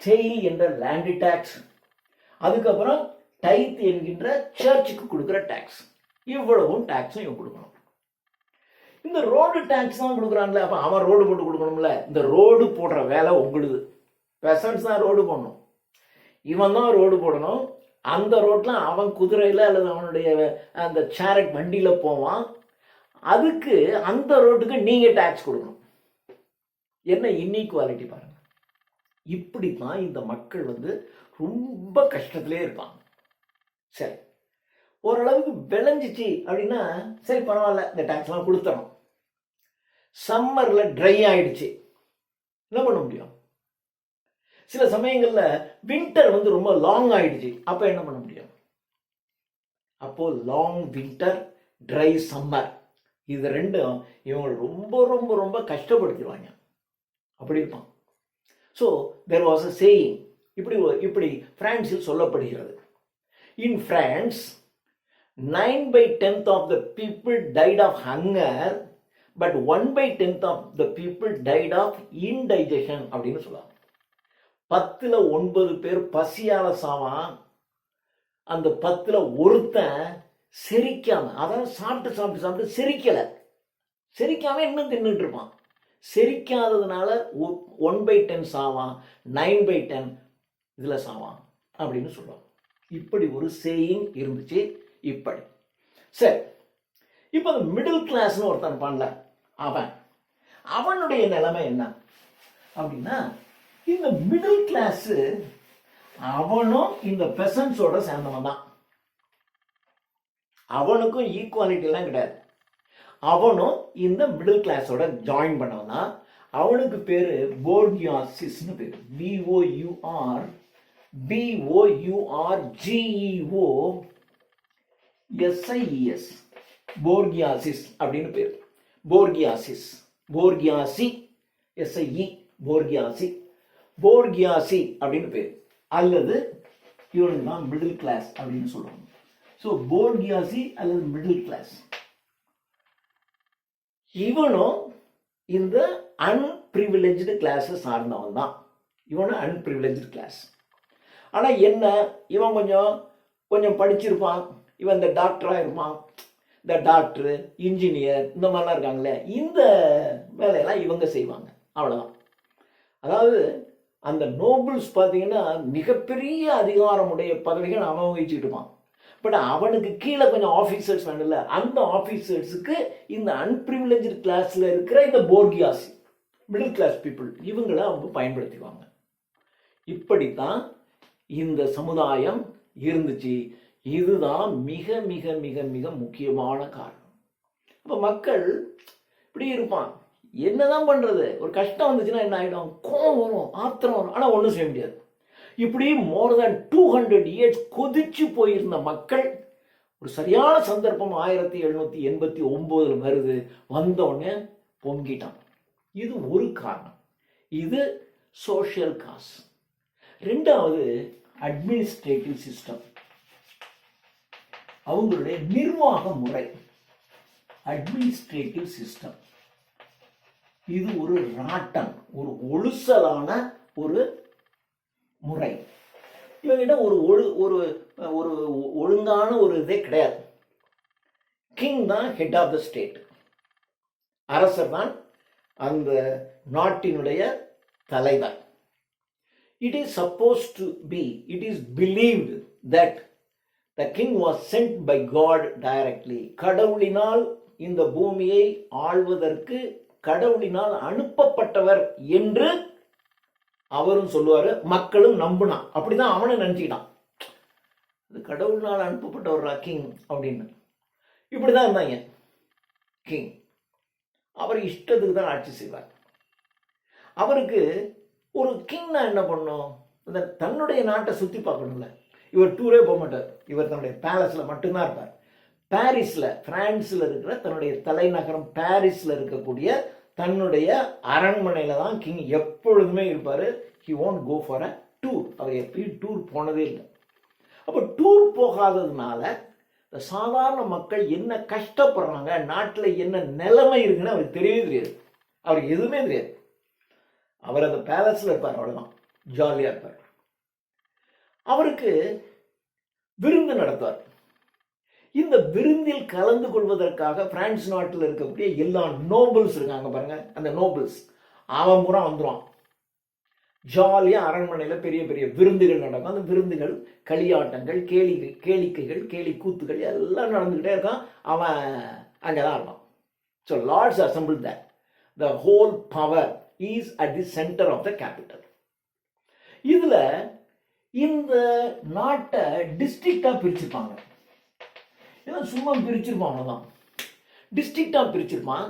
S1: டெய்ல் என்ற லேண்ட் டாக்ஸ், அதுக்கப்புறம் டைத் என்கின்ற சர்ச்சுக்கு கொடுக்குற டாக்ஸ், இவ்வளவும் டாக்ஸும் இவன் கொடுக்கணும். இந்த ரோடு டாக்ஸ் தான் கொடுக்குறாங்களே, அப்போ அவன் ரோடு போட்டு கொடுக்கணும்ல. இந்த ரோடு போடுற வேலை உங்களுது, பெசன்ஸ் தான் ரோடு போடணும், இவன் தான் ரோடு போடணும். அந்த ரோட்டில் அவன் குதிரையில் அல்லது அவனுடைய அந்த சேரட் வண்டியில் போவான். அதுக்கு அந்த ரோட்டுக்கு நீங்கள் டாக்ஸ் கொடுக்கணும். என்ன இன்இக்வாலிட்டி பாருங்க. இப்படித்தான் இந்த மக்கள் ரொம்ப கஷ்டத்திலே இருப்பாங்க. சரி, ஓரளவுக்கு விளைஞ்சிச்சு அப்படின்னா சரி பரவாயில்ல, இந்த டாக்ஸ்லாம் கொடுத்துறோம். சம்மர்ல ட்ரை ஆயிடுச்சு, என்ன பண்ண முடியும்? சில சமயங்கள்ல வின்டர் ரொம்ப லாங் ஆயிடுச்சு, அப்ப என்ன பண்ண முடியும்? அப்போ லாங் வின்டர், ட்ரை சம்மர், இது ரெண்டும் இவங்க ரொம்ப ரொம்ப ரொம்ப கஷ்டப்படுத்திடுவாங்க. அப்படி இருப்பான். So there was a saying, இப்படி பிரான்சில் சொல்லப்படுகிறது. In France 9/10 of the people died of hunger, but 1/10 of the people died of indigestion அப்படின்னு சொல்லுவாங்க. 10ல் 9 பேர் பசியால சாவான். அந்த 10ல் ஒருத்தன் செரிக்காம, அதாவது சாப்பிட்டு சாப்பிட்டு சாப்பிட்டு செரிக்காம இன்னும் தின்னுட்டு இருப்பான். செரிக்காததுனால 1/10 சாவான், 9/10 இதில் சாவான் அப்படின்னு சொல்லுவாங்க. இப்படி ஒரு சேயிங் இருந்துச்சு. இப்படி சரி, இப்போ அந்த மிடில் கிளாஸ்னு ஒருத்தன் பண்ணல, அவனுடைய நிலைமை என்ன அப்படின்னா, இந்த மிடில் கிளாஸ் அவனும் இந்த பெசன்ஸோட சேர்ந்தவன் தான். அவனுக்கும் ஈக்குவாலிட்டிலாம் கிடையாது. அவனும் இந்த மிடில் கிளாஸோட ஜாயின் பண்ணவனா. அவனுக்கு பேரு போர்கியாசிஸ்னு பேரு, BOURGEOSIES, போர்கியாசிஸ் அப்படின்னு பேரு. போர்கியாசி, SIE, போர்கியாசி அப்படின்னு பேரு. அல்லது இவனுக்கு தான் மிடில் கிளாஸ் அப்படின்னு சொல்லுவாங்க. ஸோ போர்கியாசி அல்லது மிடில் கிளாஸ். இவனும் இந்த அன்பிரிவிலேஜ்டு கிளாஸை சார்ந்தவன் தான். இவனும் அன்பிரிவிலேஜ்டு கிளாஸ். ஆனால் என்ன, இவன் கொஞ்சம் கொஞ்சம் படிச்சிருப்பான், இவன் இந்த டாக்டராக இருப்பான், இந்த டாக்டரு இன்ஜினியர் இந்த மாதிரிலாம் இருக்காங்களே, இந்த வேலையெல்லாம் இவங்க செய்வாங்க, அவ்வளோதான். அதாவது அந்த நோபல்ஸ் பார்த்தீங்கன்னா மிகப்பெரிய அதிகாரமுடைய பதவிகள் அவன் வச்சுக்கிட்டு இருப்பான். பட் அவனுக்கு கீழே கொஞ்சம் ஆஃபீஸர்ஸ் வேணும்ல, அந்த ஆஃபீஸர்ஸுக்கு இந்த அன்பிரிவிலேஜ் கிளாஸில் இருக்கிற இந்த போர்கியாசி மிடில் கிளாஸ் பீப்புள் இவங்களை அவங்க பயன்படுத்திக்குவாங்க. இப்படித்தான் இந்த சமுதாயம் இருந்துச்சு. இதுதான் மிக மிக மிக மிக முக்கியமான காரணம். அப்போ மக்கள் இப்படி இருப்பான், என்னதான் பண்ணுறது, ஒரு கஷ்டம் வந்துச்சுன்னா என்ன ஆகிடும், கோவம் வரும், ஆத்திரம் வரும், ஆனால் ஒன்றும் செய்ய முடியாது. இப்படி மோர் தேன் 200 இயர்ஸ் கொதிச்சு போயிருந்த மக்கள் ஒரு சரியான சந்தர்ப்பம் 1789 வருது, வந்தோடனே பொங்கிட்டான். இது ஒரு காரணம், இது சோஷியல் காஸ். ரெண்டாவது அட்மினிஸ்ட்ரேட்டிவ் சிஸ்டம், அவங்களுடைய நிர்வாக முறை. அட்மினிஸ்ட்ரேட்டிவ் சிஸ்டம் இது ஒரு ராட்டம், ஒரு ஒழுசலான ஒரு முறை. இவங்கிட்ட ஒரு ஒரு ஒரு ஒழுங்கான ஒரு இதே கிடையாது. கிங் தான் ஹெட் ஆஃப் த ஸ்டேட், அரசர் தான் அந்த நாட்டினுடைய தலைவர். It is supposed to be, it is believed that the king was sent by God directly. கடவுளினால் இந்த பூமியை ஆள்வதற்கு கடவுளினால் அனுப்பப்பட்டவர் என்று அவரும் சொல்லுவார், மக்களும் நம்பினான். அப்படிதான் அவனை நினைச்சிக்கிட்டான், இது கடவுளினால் அனுப்பப்பட்டவர் கிங் அப்படின்னு. இப்படிதான் இருந்தாங்க கிங். அவர் இஷ்டத்துக்கு தான் ஆட்சி செய்வார். அவருக்கு ஒரு கிங்னா என்ன பண்ணும், இந்த தன்னுடைய நாட்டை சுற்றி பார்க்கணும்ல. இவர் டூரே போக மாட்டார், இவர் தன்னுடைய பேலஸில் மட்டும்தான் இருப்பார். பாரிஸில், பிரான்ஸில் இருக்கிற தன்னுடைய தலைநகரம் பாரிஸில் இருக்கக்கூடிய தன்னுடைய அரண்மனையில் தான் கிங் எப்பொழுதுமே இருப்பார். He won't go for a tour. அவர் எப்பயும் டூர் போனதே இல்லை. அப்போ டூர் போகாததுனால இந்த சாதாரண மக்கள் என்ன கஷ்டப்படுறாங்க, நாட்டில் என்ன நிலைமை இருக்குன்னு அவருக்கு தெரியவே தெரியாது, அவருக்கு எதுவுமே தெரியாது. அவர் அந்த பேலஸில் இருப்பார், அவ்வளோதான், ஜாலியாக இருப்பார். அவருக்கு விருந்து நடத்துவார். இந்த விருந்தில் கலந்து கொள்வதற்காக பிரான்ஸ் நாட்டில் இருக்கக்கூடிய எல்லா நோபல்ஸ் இருக்காங்க பாருங்க, அந்த நோபல்ஸ் அவன் பூரா வந்துடுவான். ஜாலியாக அரண்மனையில் பெரிய பெரிய விருந்துகள் நடக்கும். அந்த விருந்துகள், களியாட்டங்கள், கேளிக்கைகள், கேலி கூத்துகள் எல்லாம் நடந்துக்கிட்டே இருக்கான். அவன் அங்கே தான் இருப்பான். So lords assemble there. The whole power is at the centre of the capital. இதில் இந்த நாட்டை டிஸ்ட்ரிக்டாக பிரிச்சிருப்பாங்க. ஏன்னா சும்மா பிரிச்சிருப்பாங்க தான், டிஸ்ட்ரிக்டாக பிரிச்சிருப்பான்.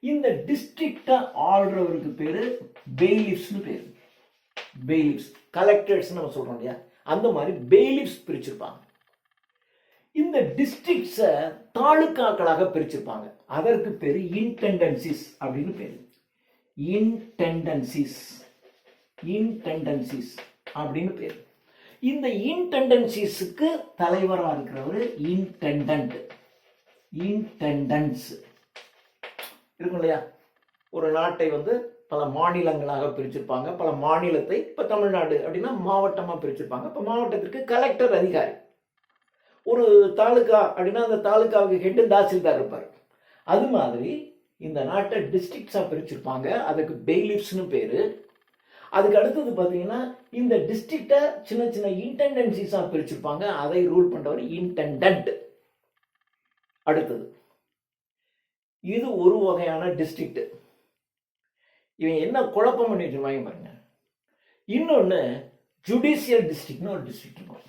S1: இந்த டிஸ்ட்ரிக்டை ஆள்றவருக்கு பேர் பெய்லிஃப்ஸ்னு பேர். பெய்லிஃப்ஸ், கலெக்டர்ஸ் நம்ம சொல்றோம் இல்லையா, அந்த மாதிரி பெய்லிஃப்ஸ் பிரிச்சிருப்பாங்க. இந்த டிஸ்ட்ரிக்ட்ஸை தாலுக்காக்களாக பிரிச்சிருப்பாங்க. அதற்கு பேர் இன்டெண்டன்சிஸ் அப்படின்னு பேர். இன்டெண்டன்சிஸ், இன்டெண்டன்சிஸ் அப்படின்னு பேர். இந்த இன்டெண்டன்சிஸுக்கு தலைவராக இருக்கிறவர் இன்டெண்டன்ட். இன்டெண்டன்ஸ் இருக்கும் இல்லையா. ஒரு நாட்டை பல மாநிலங்களாக பிரிச்சிருப்பாங்க. பல மாநிலத்தை, இப்போ தமிழ்நாடு அப்படின்னா மாவட்டமாக பிரிச்சிருப்பாங்க. இப்போ மாவட்டத்திற்கு கலெக்டர் அதிகாரி. ஒரு தாலுகா அப்படின்னா அந்த தாலுகாவுக்கு ஹெட்டு தாசில்தார் இருப்பார். அது மாதிரி இந்த நாட்டை டிஸ்ட்ரிக்ட்ஸாக பிரிச்சிருப்பாங்க. அதுக்கு பெய்லிஃப்ஸ்னு பேர். அதுக்கு அடுத்தது பார்த்தீங்கன்னா இந்த டிஸ்ட்ரிக்டை சின்ன சின்ன இன்டெண்டன்சிஸாக பிரிச்சிருப்பாங்க. அதை ரூல் பண்ணுறவர் இன்டெண்டன்ட். அடுத்தது இது ஒரு வகையான டிஸ்ட்ரிக்ட். இவன் என்ன குழப்பம் பண்ணி வச்சிருவாங்க பாருங்க. இன்னொன்று ஜுடிஷியல் டிஸ்ட்ரிக்ட்னு ஒரு டிஸ்ட்ரிக்ட் இருக்கும்.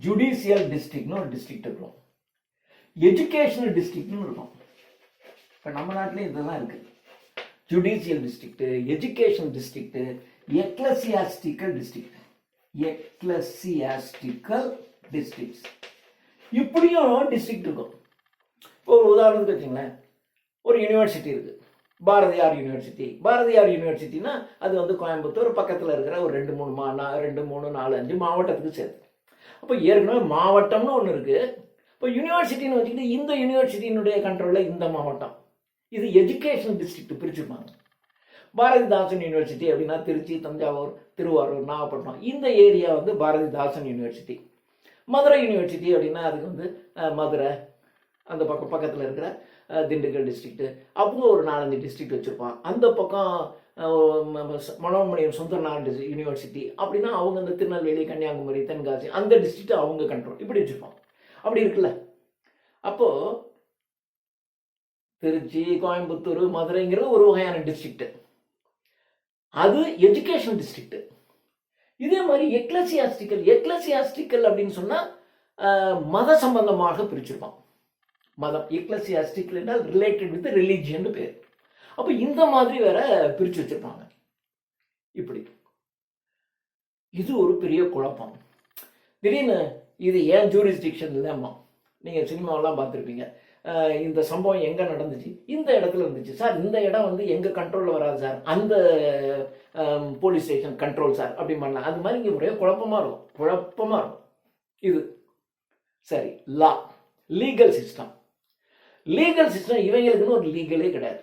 S1: ஜுடிஷியல் டிஸ்ட்ரிக்ட்னு ஒரு டிஸ்ட்ரிக்ட் இருக்கும். எஜுகேஷனல் டிஸ்ட்ரிக்ட்னு இருக்கும். இப்போ நம்ம நாட்டிலையும் இதெல்லாம் இருக்கு. Judicial district, educational district, ecclesiastical district, ecclesiastical districts, இப்படியும் டிஸ்ட்ரிக்ட் இருக்கும். இப்போ ஒரு உதாரணத்துக்கு வச்சுங்களேன், ஒரு யூனிவர்சிட்டி இருக்குது, பாரதியார் யூனிவர்சிட்டி. பாரதியார் யூனிவர்சிட்டினா அது கோயம்புத்தூர் பக்கத்தில் இருக்கிற ஒரு 2, 3, 4, 5 மாவட்டத்துக்கு சேர்த்து. அப்போ ஏற்கனவே மாவட்டம்னு ஒன்று இருக்குது. இப்போ யூனிவர்சிட்டின்னு வச்சுக்கிட்டு இந்த யூனிவர்சிட்டியினுடைய கண்ட்ரோலில் இந்த மாவட்டம், இது எஜுகேஷன் டிஸ்ட்ரிக்ட் பிரிச்சுருப்பாங்க. பாரதிதாசன் யூனிவர்சிட்டி அப்படின்னா திருச்சி, தஞ்சாவூர், திருவாரூர், நாகப்பட்டினம் இந்த ஏரியா வந்து பாரதிதாசன் யூனிவர்சிட்டி. மதுரை யூனிவர்சிட்டி அப்படின்னா அதுக்கு வந்து மதுரை அந்த பக்கத்தில் இருக்கிற திண்டுக்கல் டிஸ்ட்ரிக்ட்டு, அவங்க ஒரு 4-5 டிஸ்ட்ரிக்ட் வச்சுருப்பான். அந்த பக்கம் மனோன்மணியம் சுந்தரநாராயண யூனிவர்சிட்டி அப்படின்னா அவங்க அந்த திருநெல்வேலி, கன்னியாகுமரி, தென்காசி அந்த டிஸ்ட்ரிக்ட் அவங்க கண்ட்ரோல் இப்படி வச்சுருப்பான். அப்படி இருக்குல்ல. அப்போது திருச்சி, கோயம்புத்தூர், மதுரைங்கிறது ஒரு வகையான டிஸ்ட்ரிக்ட். அது எஜுகேஷன் டிஸ்ட்ரிக்ட். இதே மாதிரி எக்லசியாஸ்டிக்கல் அப்படின்னு சொன்னால் மத சம்பந்தமாக பிரிச்சிருப்பான். மதம் எக்லசியாஸ்டிக்கல் என்றால் ரிலேட்டட் வித் ரிலீஜியன் பேர். அப்போ இந்த மாதிரி வேற பிரித்து வச்சிருப்பாங்க. இப்படி இது ஒரு பெரிய குழப்பம். திடீர்னு இது ஏன் ஜூரிஸ்டிக்ஷன் இல்லைம்மா, நீங்கள் சினிமாவெல்லாம் பார்த்துருப்பீங்க. இந்த சம்பவம் எங்கே நடந்துச்சு, இந்த இடத்துல இருந்துச்சு சார், இந்த இடம் வந்து எங்கள் கண்ட்ரோலில் வராது சார், அந்த போலீஸ் ஸ்டேஷன் கண்ட்ரோல் சார் அப்படி பண்ணலாம். அது மாதிரி இங்கே ஒரே குழப்பமாக இருக்கும். இது சரி. லீகல் சிஸ்டம் இவங்களுக்குன்னு ஒரு லீகலே கிடையாது.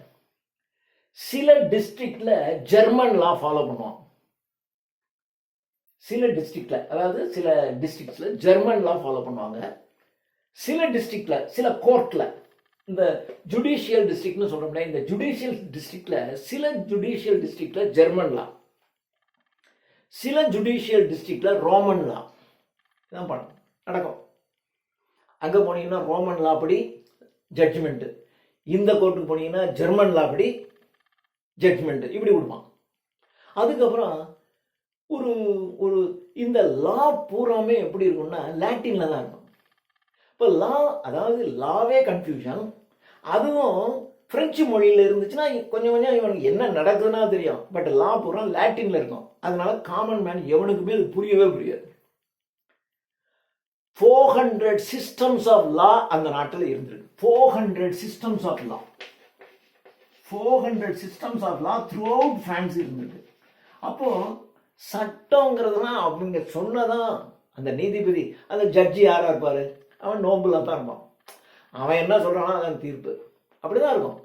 S1: சில டிஸ்ட்ரிக்ட்ல ஜெர்மன் லா ஃபாலோ பண்ணுவான். சில டிஸ்ட்ரிக்ட்ல ஜெர்மன் லா ஃபாலோ பண்ணுவாங்க. சில டிஸ்ட்ரிக்ட்ல, சில கோர்ட்ல, இந்த ஜுடிஷியல் டிஸ்ட்ரிக்ட்னு சொல்றோம்ல, இந்த ஜுடிஷியல் டிஸ்ட்ரிக்ட்ல ஜெர்மன் லா, சில ஜுடிஷியல் டிஸ்ட்ரிக்ட்ல ரோமன் லா இதான் நடக்கும். அங்கே போனீங்கன்னா ரோமன் லா படி ஜட்ஜ்மெண்ட்டு, இந்த கோர்ட்டுக்கு போனீங்கன்னா ஜெர்மன் லா படி ஜட்ஜ்மெண்ட்டு, இப்படி விடுவான். அதுக்கப்புறம் ஒரு ஒரு இந்த லா பூராமே எப்படி இருக்கும்னா லாட்டின்ல தான் இருக்கும். இப்போ அதாவது லாவே கன்ஃபியூஷன். அதுவும் பிரெஞ்சு மொழியில் இருந்துச்சுன்னா கொஞ்சம் இவனுக்கு என்ன நடக்குதுன்னா தெரியும். பட் லா பூரா லாட்டின்ல இருக்கும். அதனால காமன் மேன் எவனுக்குமே அது புரியவே புரியாது. 400 சிஸ்டம்ஸ் ஆஃப் லா அந்த நாட்டில் இருந்திருக்கு. 400 systems of law throughout France இருந்திருக்கு. அப்போ சட்டங்கிறதுலாம் அவங்க சொன்னதான் அந்த நீதிபதி, அந்த ஜட்ஜி யாரா இருப்பாரு, அவன் நோபலா தான் இருப்பான். அவன் என்ன சொல்றானோ அதான் தீர்ப்பு. அப்படிதான் இருக்கும்.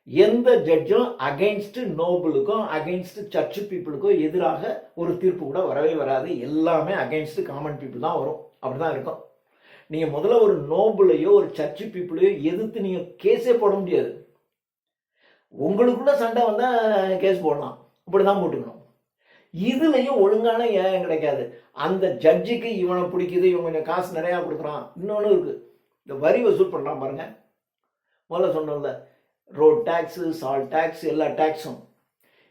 S1: எந்த ஜட்ஜும் அகைன்ஸ்ட் நோபலுக்கும் அகைன்ஸ்ட் சர்ச் பீப்புளுக்கும் எதிராக ஒரு தீர்ப்பு கூட வரவே வராது. எல்லாமே அகைன்ஸ்ட் காமன் பீப்புள் தான் வரும். அப்படிதான் இருக்கும். நீங்க முதல்ல ஒரு நோபலையோ ஒரு சர்ச் பீப்புளையோ எதிர்த்து நீங்க கேஸே போட முடியாது. உங்களுக்குள்ள சண்டை வந்தா கேஸ் போடலாம். அப்படிதான் போட்டுக்கணும். இதுலயும் ஒழுங்கான ஏன் கிடைக்காது. அந்த ஜட்ஜுக்கு இவனை பிடிக்குது, இவன் கொஞ்சம் காசு நிறையா கொடுக்குறான். இன்னொன்று இருக்கு, இந்த வரி வசூல் பண்ணுறான் பாருங்க. முதல்ல சொன்னோம்ல, ரோட் டேக்ஸு, சால்ட் டேக்ஸ், எல்லா டேக்ஸும்.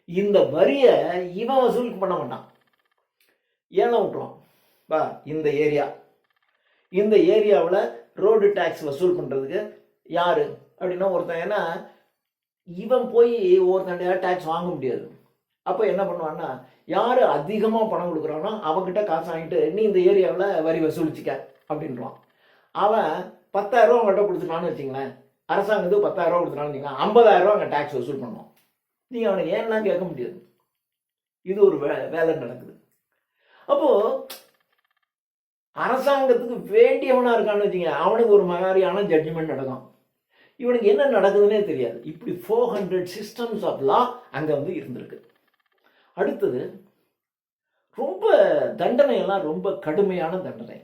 S1: இந்த வரியை இவன் வசூலுக்கு பண்ண மாட்டான், ஏன்னா விட்டுருவான். பா இந்த ஏரியாவில் ரோடு டேக்ஸ் வசூல் பண்ணுறதுக்கு யார் அப்படின்னா ஒருத்தன். ஏன்னா இவன் போய் ஒருத்தன் டேக்ஸ் வாங்க முடியாது. அப்போ என்ன பண்ணுவான்னா, யார் அதிகமாக பணம் கொடுக்குறானோ அவங்ககிட்ட காசு வாங்கிட்டு நீ இந்த ஏரியாவில் வரி வசூலிச்சிக்க அப்படின்றான். அவன் 10,000 ரூபா அவங்கள்ட்ட கொடுத்துட்டான்னு வச்சிங்களேன், அரசாங்கத்துக்கு 10,000 ரூபா கொடுத்துட்டான்னு வச்சிங்களேன், 50,000 ரூபா அங்கே டேக்ஸ் வசூல் பண்ணுவான். நீங்கள் அவனை ஏன்லாம் கேட்க முடியாது. இது ஒரு வேலை நடக்குது. அப்போது அரசாங்கத்துக்கு வேண்டியவனாக இருக்கான்னு வச்சிங்க, அவனுக்கு ஒரு மாதிரியான ஜட்ஜ்மெண்ட் நடக்கும். இவனுக்கு என்ன நடக்குதுன்னே தெரியாது. இப்படி 400 சிஸ்டம்ஸ் ஆஃப் லா அங்கே வந்து இருந்திருக்கு. அடுத்தது ரொம்ப தண்டனையெல்லாம் ரொம்ப கடுமையான தண்டனை.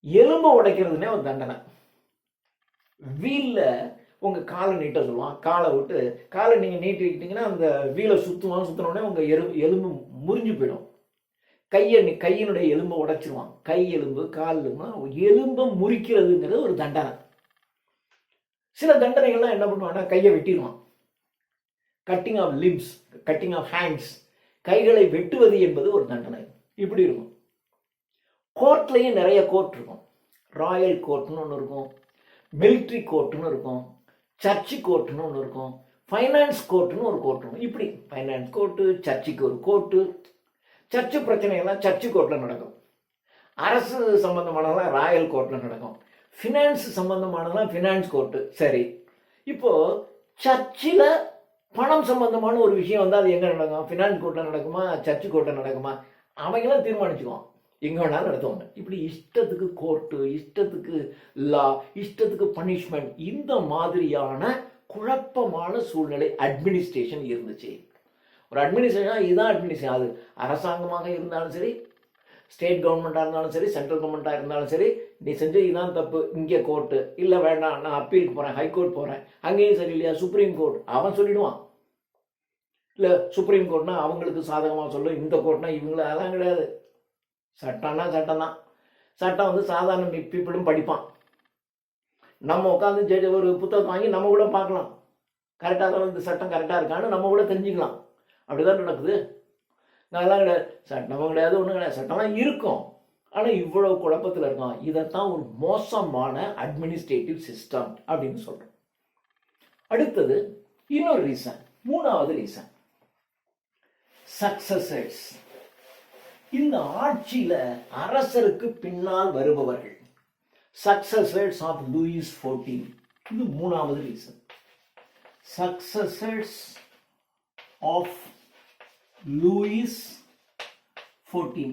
S1: எலும்பு உடைக்கிறதுனே ஒரு தண்டனை. வீல்ல உங்க காலை நீட்ட சொல்லுவான். காலை விட்டு காலை நீங்க நீட்டிக்கிட்டீங்கன்னா அந்த வீலை சுத்தினோடனே உங்க எலும்பு முறிஞ்சு போயிடும். கையினுடைய எலும்பை உடைச்சிருவான். கை எலும்பு, கால் எலும்பை முறிக்கிறதுங்கிறது ஒரு தண்டனை. சில தண்டனைகள்லாம் என்ன பண்ணுவான்னா கையை வெட்டிடுவான். Cutting off limbs, cutting off hands, கைகளை வெட்டுவது என்பது ஒரு தண்டனை. இப்படி இருக்கும். கோர்ட்லேயும் நிறைய கோர்ட் இருக்கும். ராயல் கோர்ட்னு ஒன்று இருக்கும், மிலிட்ரி கோர்ட்னு இருக்கும், சர்ச்சு கோர்ட்னு ஒன்று இருக்கும், ஃபைனான்ஸ் கோர்ட்னு ஒரு கோர்ட் இருக்கும். இப்படி ஃபைனான்ஸ் கோர்ட்டு, சர்ச்சுக்கு ஒரு கோர்ட்டு. சர்ச்சு பிரச்சனைகள்லாம் சர்ச்சு கோர்ட்டில் நடக்கும். அரசு சம்பந்தமானதெல்லாம் ராயல் கோர்ட்டில் நடக்கும். ஃபினான்ஸ் சம்பந்தமானதெல்லாம் ஃபினான்ஸ் கோர்ட்டு. சரி, இப்போ சர்ச்சில் பணம் சம்பந்தமான ஒரு விஷயம் வந்து அது எங்கே நடக்கும்? ஃபினான்ஸ் கோர்ட்டில் நடக்குமா, சர்ச்சு கோர்ட்டில் நடக்குமா? அவங்களாம் தீர்மானிச்சுக்குவோம், எங்கே வேணாலும் நடத்துவாங்க. இப்படி இஷ்டத்துக்கு கோர்ட்டு, இஷ்டத்துக்கு லா, இஷ்டத்துக்கு பனிஷ்மெண்ட், இந்த மாதிரியான குழப்பமான சூழ்நிலை அட்மினிஸ்ட்ரேஷன் இருந்துச்சு. ஒரு அட்மினிஸ்ட்ரேஷன் இதுதான் அட்மினிஸ்ட்ரேஷன். அது அரசாங்கமாக இருந்தாலும் சரி, ஸ்டேட் கவர்மெண்ட்டாக இருந்தாலும் சரி, சென்ட்ரல் கவர்மெண்ட்டாக இருந்தாலும் சரி, நீ செஞ்ச இதுதான் தப்பு, இங்கே கோர்ட்டு இல்லை வேண்டாம் நான் அப்பீலுக்கு போகிறேன், ஹைகோர்ட் போகிறேன், அங்கேயும் சரி இல்லையா சுப்ரீம் கோர்ட் அவன் சொல்லிடுவான். இல்லை சுப்ரீம் கோர்ட்னா அவங்களுக்கு சாதகமாக சொல்லும், இந்த கோர்ட்னா இவங்கள அதெல்லாம் கிடையாது. சட்டம்னா சட்டம் தான். சட்டம் வந்து சாதாரண பீப்புளும் படிப்பான். நம்ம உட்காந்து ஒரு புத்தகம் வாங்கி நம்ம கூட பார்க்கலாம், கரெக்டாக இந்த சட்டம் கரெக்டாக இருக்கான்னு நம்ம கூட தெரிஞ்சுக்கலாம். அப்படிதான் நடக்குது. அதெல்லாம் கிடையாது, சட்டமும் கிடையாது, ஒன்றும் கிடையாது. சட்டம்லாம் இருக்கும், ஆனால் இவ்வளவு குழப்பத்தில் இருக்கும். இதைத்தான் ஒரு மோசமான அட்மினிஸ்ட்ரேட்டிவ் சிஸ்டம் அப்படின்னு சொல்கிறோம். அடுத்தது இன்னொரு ரீசன், மூணாவது ரீசன், சக்சஸர்ஸ். இந்த ஆட்சியில அரசருக்கு பின்னால் வருபவர்கள், சக்சஸர்ஸ் ஆஃப் லூயிஸ் 14. இது மூணாவது reason. Successors of Louis 14.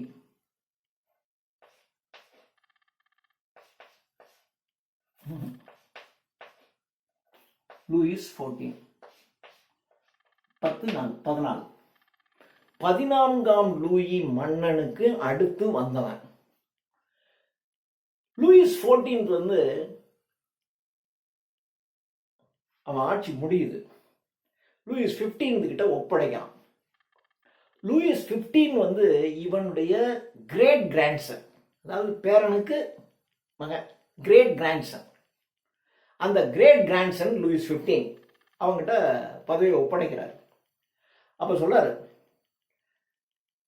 S1: Louis 14 14. 14ஆம் லூயி மன்னனுக்கு அடுத்து வந்தவன். லூயிஸ் 14 வந்து அவன் ஆட்சி முடியுது. லூயிஸ் 15 கிட்ட ஒப்படைக்கிறான். லூயிஸ் 15 வந்து இவனுடைய கிரேட் கிராண்ட்சன், அதாவது பேரனுக்கு மகன், கிரேட் கிராண்ட்சன். அந்த கிரேட் கிராண்ட்சன் லூயிஸ் 15 அவங்ககிட்ட பதவியை ஒப்படைக்கிறார். அப்போ சொல்றாரு,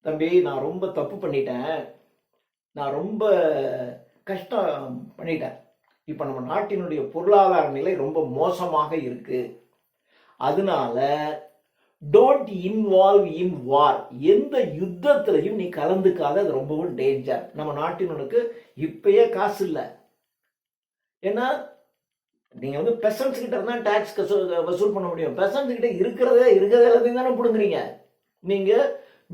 S1: தம்பி நான் ரொம்ப தப்பு பண்ணிட்டேன், நான் ரொம்ப கஷ்டம் பண்ணிட்டேன். இப்போ நம்ம நாட்டினுடைய பொருளாதார நிலை ரொம்ப மோசமாக இருக்கு. அதனால டோன்ட் இன்வால்வ் இன் வார், எந்த யுத்தத்திலையும் நீ கலந்துக்காத, அது ரொம்பவும் டேஞ்சர். நம்ம நாட்டினுக்கு இப்பயே காசு இல்லை. ஏன்னா நீங்க வந்து பெசன்ஸ் கிட்ட இருந்தா டாக்ஸ் வசூல் பண்ண முடியும். பெசன்ஸ் கிட்ட இருக்கிறதே எல்லாத்தையும் தானே பிடுங்குறீங்க. நீங்க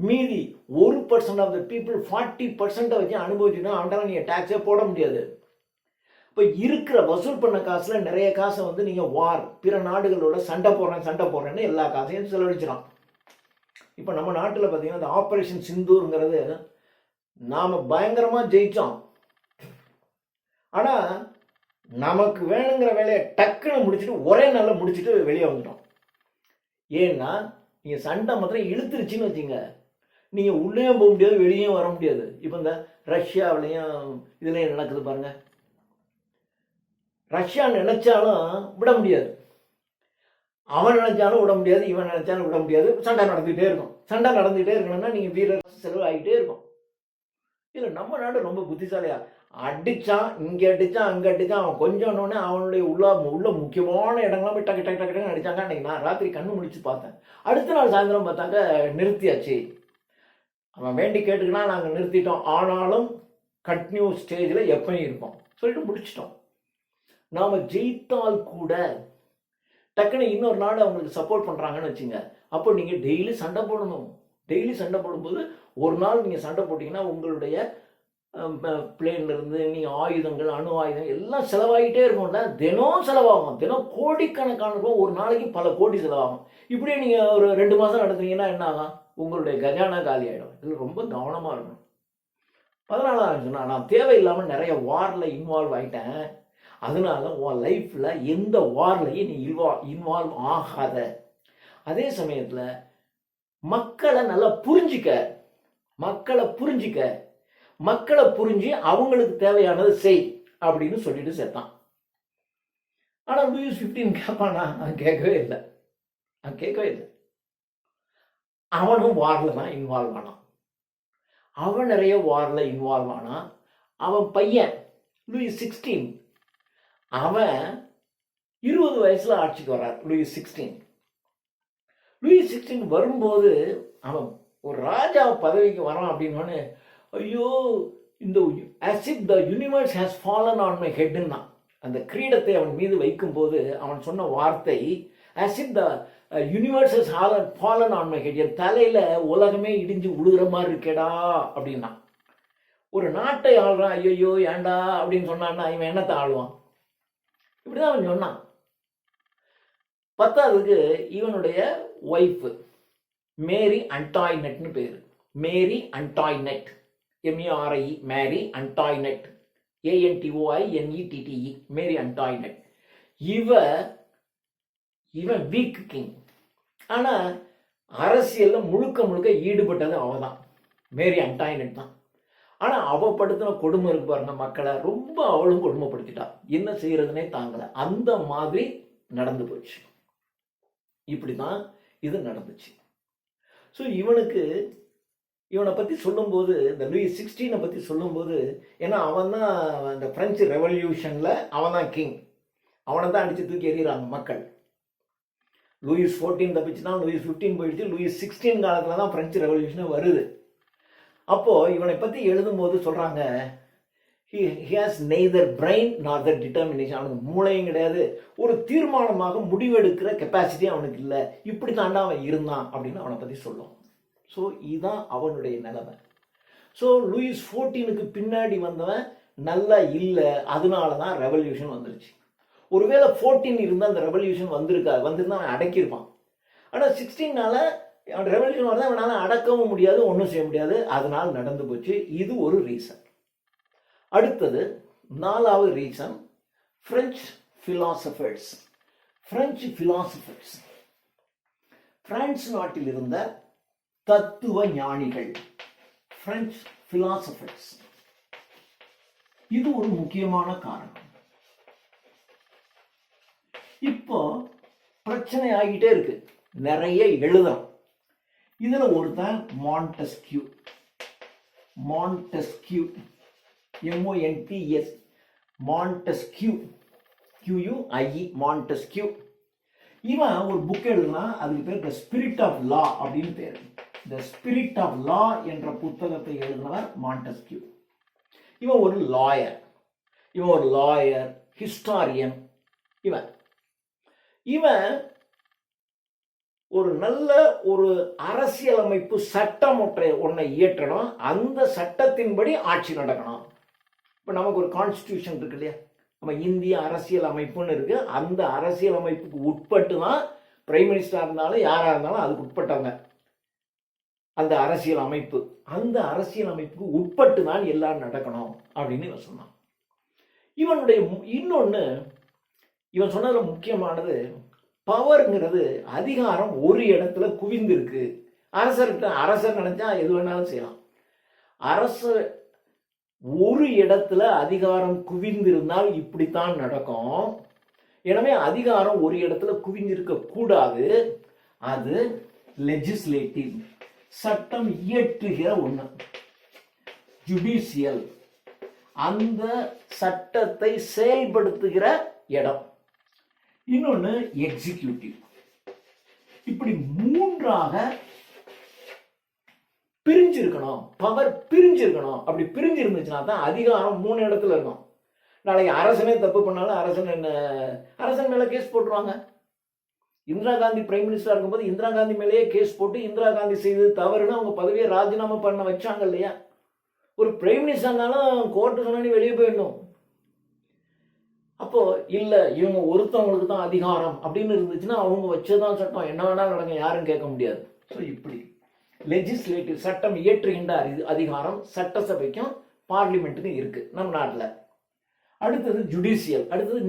S1: மீதி 1% ஆஃப் த பீப்புள் 40% வச்சு அனுபவிச்சுன்னா அவன்கிட்ட நீங்க டாக்ஸே போட முடியாது. இப்போ இருக்கிற வசூல் பண்ண காசுல நிறைய காசை வந்து நீங்க வார், பிற நாடுகளோட சண்டை போடுறேன்னு எல்லா காசையும் செலவழிச்சிடும். இப்போ நம்ம நாட்டில் பார்த்தீங்கன்னா இந்த ஆபரேஷன் சிந்தூருங்கிறது நாம பயங்கரமா ஜெயிச்சோம். ஆனா நமக்கு வேணுங்கிற வேலையை டக்குன்னு முடிச்சுட்டு ஒரே நாளில் முடிச்சுட்டு வெளியே வந்துட்டோம். ஏன்னா நீங்க சண்டை மாத்திரம் இழுத்துருச்சுன்னு வச்சுங்க, நீங்க உள்ளேயும் போக முடியாது, வெளியும் வர முடியாது. இப்போ இந்த ரஷ்யாவிலையும் இதுலையும் நடக்குது பாருங்க. ரஷ்யா நினைச்சாலும் விட முடியாது, அவன் நினைச்சாலும் விட முடியாது, இவன் நினைச்சாலும் விட முடியாது. சண்டை நடந்துகிட்டே இருக்கும். சண்டை நடந்துகிட்டே இருக்கணும்னா நீங்க வீரர் செலவு ஆகிட்டே இருக்கும். இல்லை நம்ம நாடு ரொம்ப புத்திசாலியா, அடிச்சான், இங்கே அடிச்சான், அங்கே அடிச்சான், அவன் கொஞ்சோன்னே அவனுடைய உள்ள முக்கியமான இடங்கள்லாம் போய் டக்கு டக்கு டக்குன்னு அடிச்சாங்க. அன்னைக்கு நான் ராத்திரி கண்ணு முடிச்சு பார்த்தேன். அடுத்த நாள் சாயந்தரம் பார்த்தாங்க நிறுத்தியாச்சு. அவன் வேண்டி கேட்டுக்கினா நாங்கள் நிறுத்திட்டோம், ஆனாலும் கண்டினியூ ஸ்டேஜில் எப்பயும் இருக்கும் சொல்லிட்டு முடிச்சிட்டோம். நாம் ஜெயித்தால் கூட டக்குன்னு இன்னொரு நாடு அவங்களுக்கு சப்போர்ட் பண்ணுறாங்கன்னு வச்சுங்க, அப்போ நீங்கள் டெய்லி சண்டை போடணும். டெய்லி சண்டை போடும்போது ஒரு நாள் நீங்கள் சண்டை போட்டிங்கன்னா உங்களுடைய பிளேன்லேருந்து நீங்கள் ஆயுதங்கள், அணு ஆயுதங்கள் எல்லாம் செலவாகிட்டே இருக்கும்ல. தினம் செலவாகும், தினம் கோடிக்கணக்கான ரூபா, ஒரு நாளைக்கு பல கோடி செலவாகும். இப்படியே நீங்கள் ஒரு 2 மாதம் நடத்துனீங்கன்னா என்ன ஆகும், உங்களுடைய கஜானா காலி ஆகிடும். இதில் ரொம்ப கவனமாக இருக்கணும். 14 சொன்னா நான் தேவையில்லாமல் நிறைய வாரில் இன்வால்வ் ஆகிட்டேன், அதனால உன் லைஃப்பில் எந்த வார்லையும் நீ இன்வால்வ் ஆகாத. அதே சமயத்தில் மக்களை நல்லா மக்களை புரிஞ்சு அவங்களுக்கு தேவையானது செய் அப்படின்னு சொல்லிட்டு சேர்த்தான். ஆனால் லூயிஸ் 15 கேட்பானா? கேட்கவே இல்லை. அவனும் வாரில் தான் இன்வால்வ் ஆனான். அவன் நிறைய வாரில் இன்வால்வ் ஆனான். அவன் பையன் லூயிஸ் 16, அவன் 20 வயசுல ஆட்சிக்கு வர்றார். லூயிஸ் 16 வரும்போது அவன் ஒரு ராஜா பதவிக்கு வரான் அப்படின்னு, ஐயோ இந்த as if the universe has fallen on my head ன்னா அந்த கிரீடத்தை அவன் மீது வைக்கும்போது அவன் சொன்ன வார்த்தை as if the universe has fallen on my head, என் தலையில உலகமே இடிஞ்சு உழுகிற மாதிரி இருக்கேடா அப்படின்னா. ஒரு நாட்டை ஆள்றான், ஐயோ ஏண்டா அப்படின்னு சொன்னான்னா இவன் என்னத்தை ஆளுவான்? இப்படிதான் அவன் சொன்னான். பத்தாவதுக்கு இவனுடைய ஒய்ஃப் மேரி அண்டாய்னட்னு பேர். மேரி அண்டாய்னட், எம்ஏஆர்ஐ, மேரி அண்டாய்னட், ANTOINETTE, மேரி அண்டாய்னட். இவன் வீக் கிங். ஆனா அரசியல்ல முழுக்க முழுக்க ஈடுபட்டது அவதான், மேரி அண்டாய்னட் தான். ஆனா அவ படுத்தின கொடுமை இருக்கு பாருங்க, மக்களை ரொம்ப அவளும் கொடுமைப்படுத்திட்டா. என்ன செய்யறதுனே தாங்கல. அந்த மாதிரி நடந்து போச்சு. இப்படிதான் இது நடந்துச்சு. ஸோ இவனை பற்றி சொல்லும்போது, இந்த லூயிஸ் 16 பற்றி சொல்லும்போது, ஏன்னா அவன் தான் இந்த பிரெஞ்சு ரெவல்யூஷனில் அவன் தான் கிங். அவனை தான் அடித்து தூக்கி எறிகிறாங்க மக்கள். லூயிஸ் 14 தப்பிச்சுனா லூயிஸ் 15 போயிடுச்சு. லூயிஸ் 16 காலத்தில் தான் பிரெஞ்சு ரெவல்யூஷனே வருது. அப்போது இவனை பற்றி எழுதும்போது சொல்கிறாங்க, he has neither brain nor the determination. அவனுக்கு மூளையும் கிடையாது, ஒரு தீர்மானமாக முடிவெடுக்கிற கெப்பாசிட்டி அவனுக்கு இல்லை. இப்படி தாண்டா அவன் இருந்தான் அப்படின்னு அவனை பற்றி சொல்லுவோம். ஸோ இதுதான் அவனுடைய நிலைமை. ஸோ லூயிஸ் 14க்கு பின்னாடி வந்தவன் நல்லா இல்லை, அதனால தான் ரெவல்யூஷன் வந்துருச்சு. ஒருவேளை 14 இருந்தால் அந்த ரெவல்யூஷன் வந்திருக்காது, வந்திருந்தா அவன் அடக்கியிருப்பான். ஆனால் 16னால ரெவல்யூஷன் வரதான் அவனால அடக்கவும் முடியாது, ஒன்றும் செய்ய முடியாது. அதனால நடந்து போச்சு. இது ஒரு ரீசன். அடுத்தது 4வது reason, French philosophers. French philosophers, France நாட்டில் இருந்த தத்துவ ஞானிகள், பிரெஞ்சு பிலாசபர்ஸ். இது ஒரு முக்கியமான காரணம். இப்போ பிரச்சனை ஆகிட்டே இருக்கு, நிறைய எழுதுறோம். இதுல ஒருத்தன் Montesquieu, MONTES, Montesquieu, QUIE, Montesquieu. இவன் ஒரு புக் எழுதுனா, அதுக்கு பேர் த ஸ்பிரிட் ஆஃப் லா அப்படின்னு பேர். த ஸ்பிரிட் ஆஃப் லா என்ற புத்தகத்தை எழுதினவர் மாண்டெஸ்கியூ. இவன் ஒரு லாயர், ஹிஸ்டாரியன். இவன் ஒரு நல்ல ஒரு அரசியலமைப்பு சட்டம் ஒன்றை இயற்றணும். அந்த சட்டத்தின்படி ஆட்சி நடக்கணும். இப்போ நமக்கு ஒரு கான்ஸ்டியூஷன் இருக்கு இல்லையா, நம்ம இந்திய அரசியல் அமைப்புன்னு இருக்கு. அந்த அரசியல் அமைப்புக்கு உட்பட்டு தான் பிரைம் மினிஸ்டராக இருந்தாலும் யாராக இருந்தாலும் அதுக்கு உட்பட்டவங்க. அந்த அரசியல் அமைப்புக்கு உட்பட்டு தான் எல்லாம் நடக்கணும் அப்படின்னு இவன் சொன்னான். இவனுடைய இன்னொன்று இவன் சொன்னதுல முக்கியமானது, பவர்ங்கிறது, அதிகாரம் ஒரு இடத்துல குவிந்திருக்கு. அரசர் நினைச்சா எது வேணாலும் செய்யலாம். அரசர் ஒரு இடத்துல அதிகாரம் குவிந்திருந்தால் இப்படித்தான் நடக்கும். எனவே அதிகாரம் ஒரு இடத்துல குவிந்திருக்க கூடாது. அது லெஜிஸ்லேட்டிவ், சட்டம் இயற்றுகிற ஒண்ணு. ஜுடிஷியல், அந்த சட்டத்தை செயல்படுத்துகிற இடம். இன்னொன்னு எக்ஸிக்யூட்டிவ். இப்படி மூன்றாக பிரிஞ்சிருக்கணும், பவர் பிரிஞ்சிருக்கணும். அப்படி பிரிஞ்சு இருந்துச்சுன்னா தான் அதிகாரம் 3 இடத்துல இருக்கும். நாளைக்கு அரசனே தப்பு பண்ணாலும் அரசன் மேல கேஸ் போட்டுருவாங்க. இந்திரா காந்தி பிரைம் மினிஸ்டரா இருக்கும்போது இந்திரா காந்தி மேலேயே கேஸ் போட்டு இந்திரா காந்தி செய்தது தவறுன்னு அவங்க பதவியை ராஜினாமா பண்ண வச்சாங்க இல்லையா. ஒரு பிரைம் மினிஸ்டர் இருந்தாலும் கோர்ட்டு சொன்னா வெளியே போயிடணும். அப்போ இல்ல இவங்க ஒருத்தவங்களுக்கு தான் அதிகாரம் அப்படின்னு இருந்துச்சுன்னா அவங்க வச்சதான் சட்டம், என்ன வேணாலும் நடங்க, யாரும் கேட்க முடியாது. ஸோ இப்படி லெஜிஸ்லேட்டிவ், சட்டம் இயற்றுகின்ற அதிகாரம் சட்டசபைக்கும் பார்லிமெண்ட்டுக்கும் இருக்கு நம்ம நாட்டில். அடுத்தது ஜுடிஷியல், அடுத்தது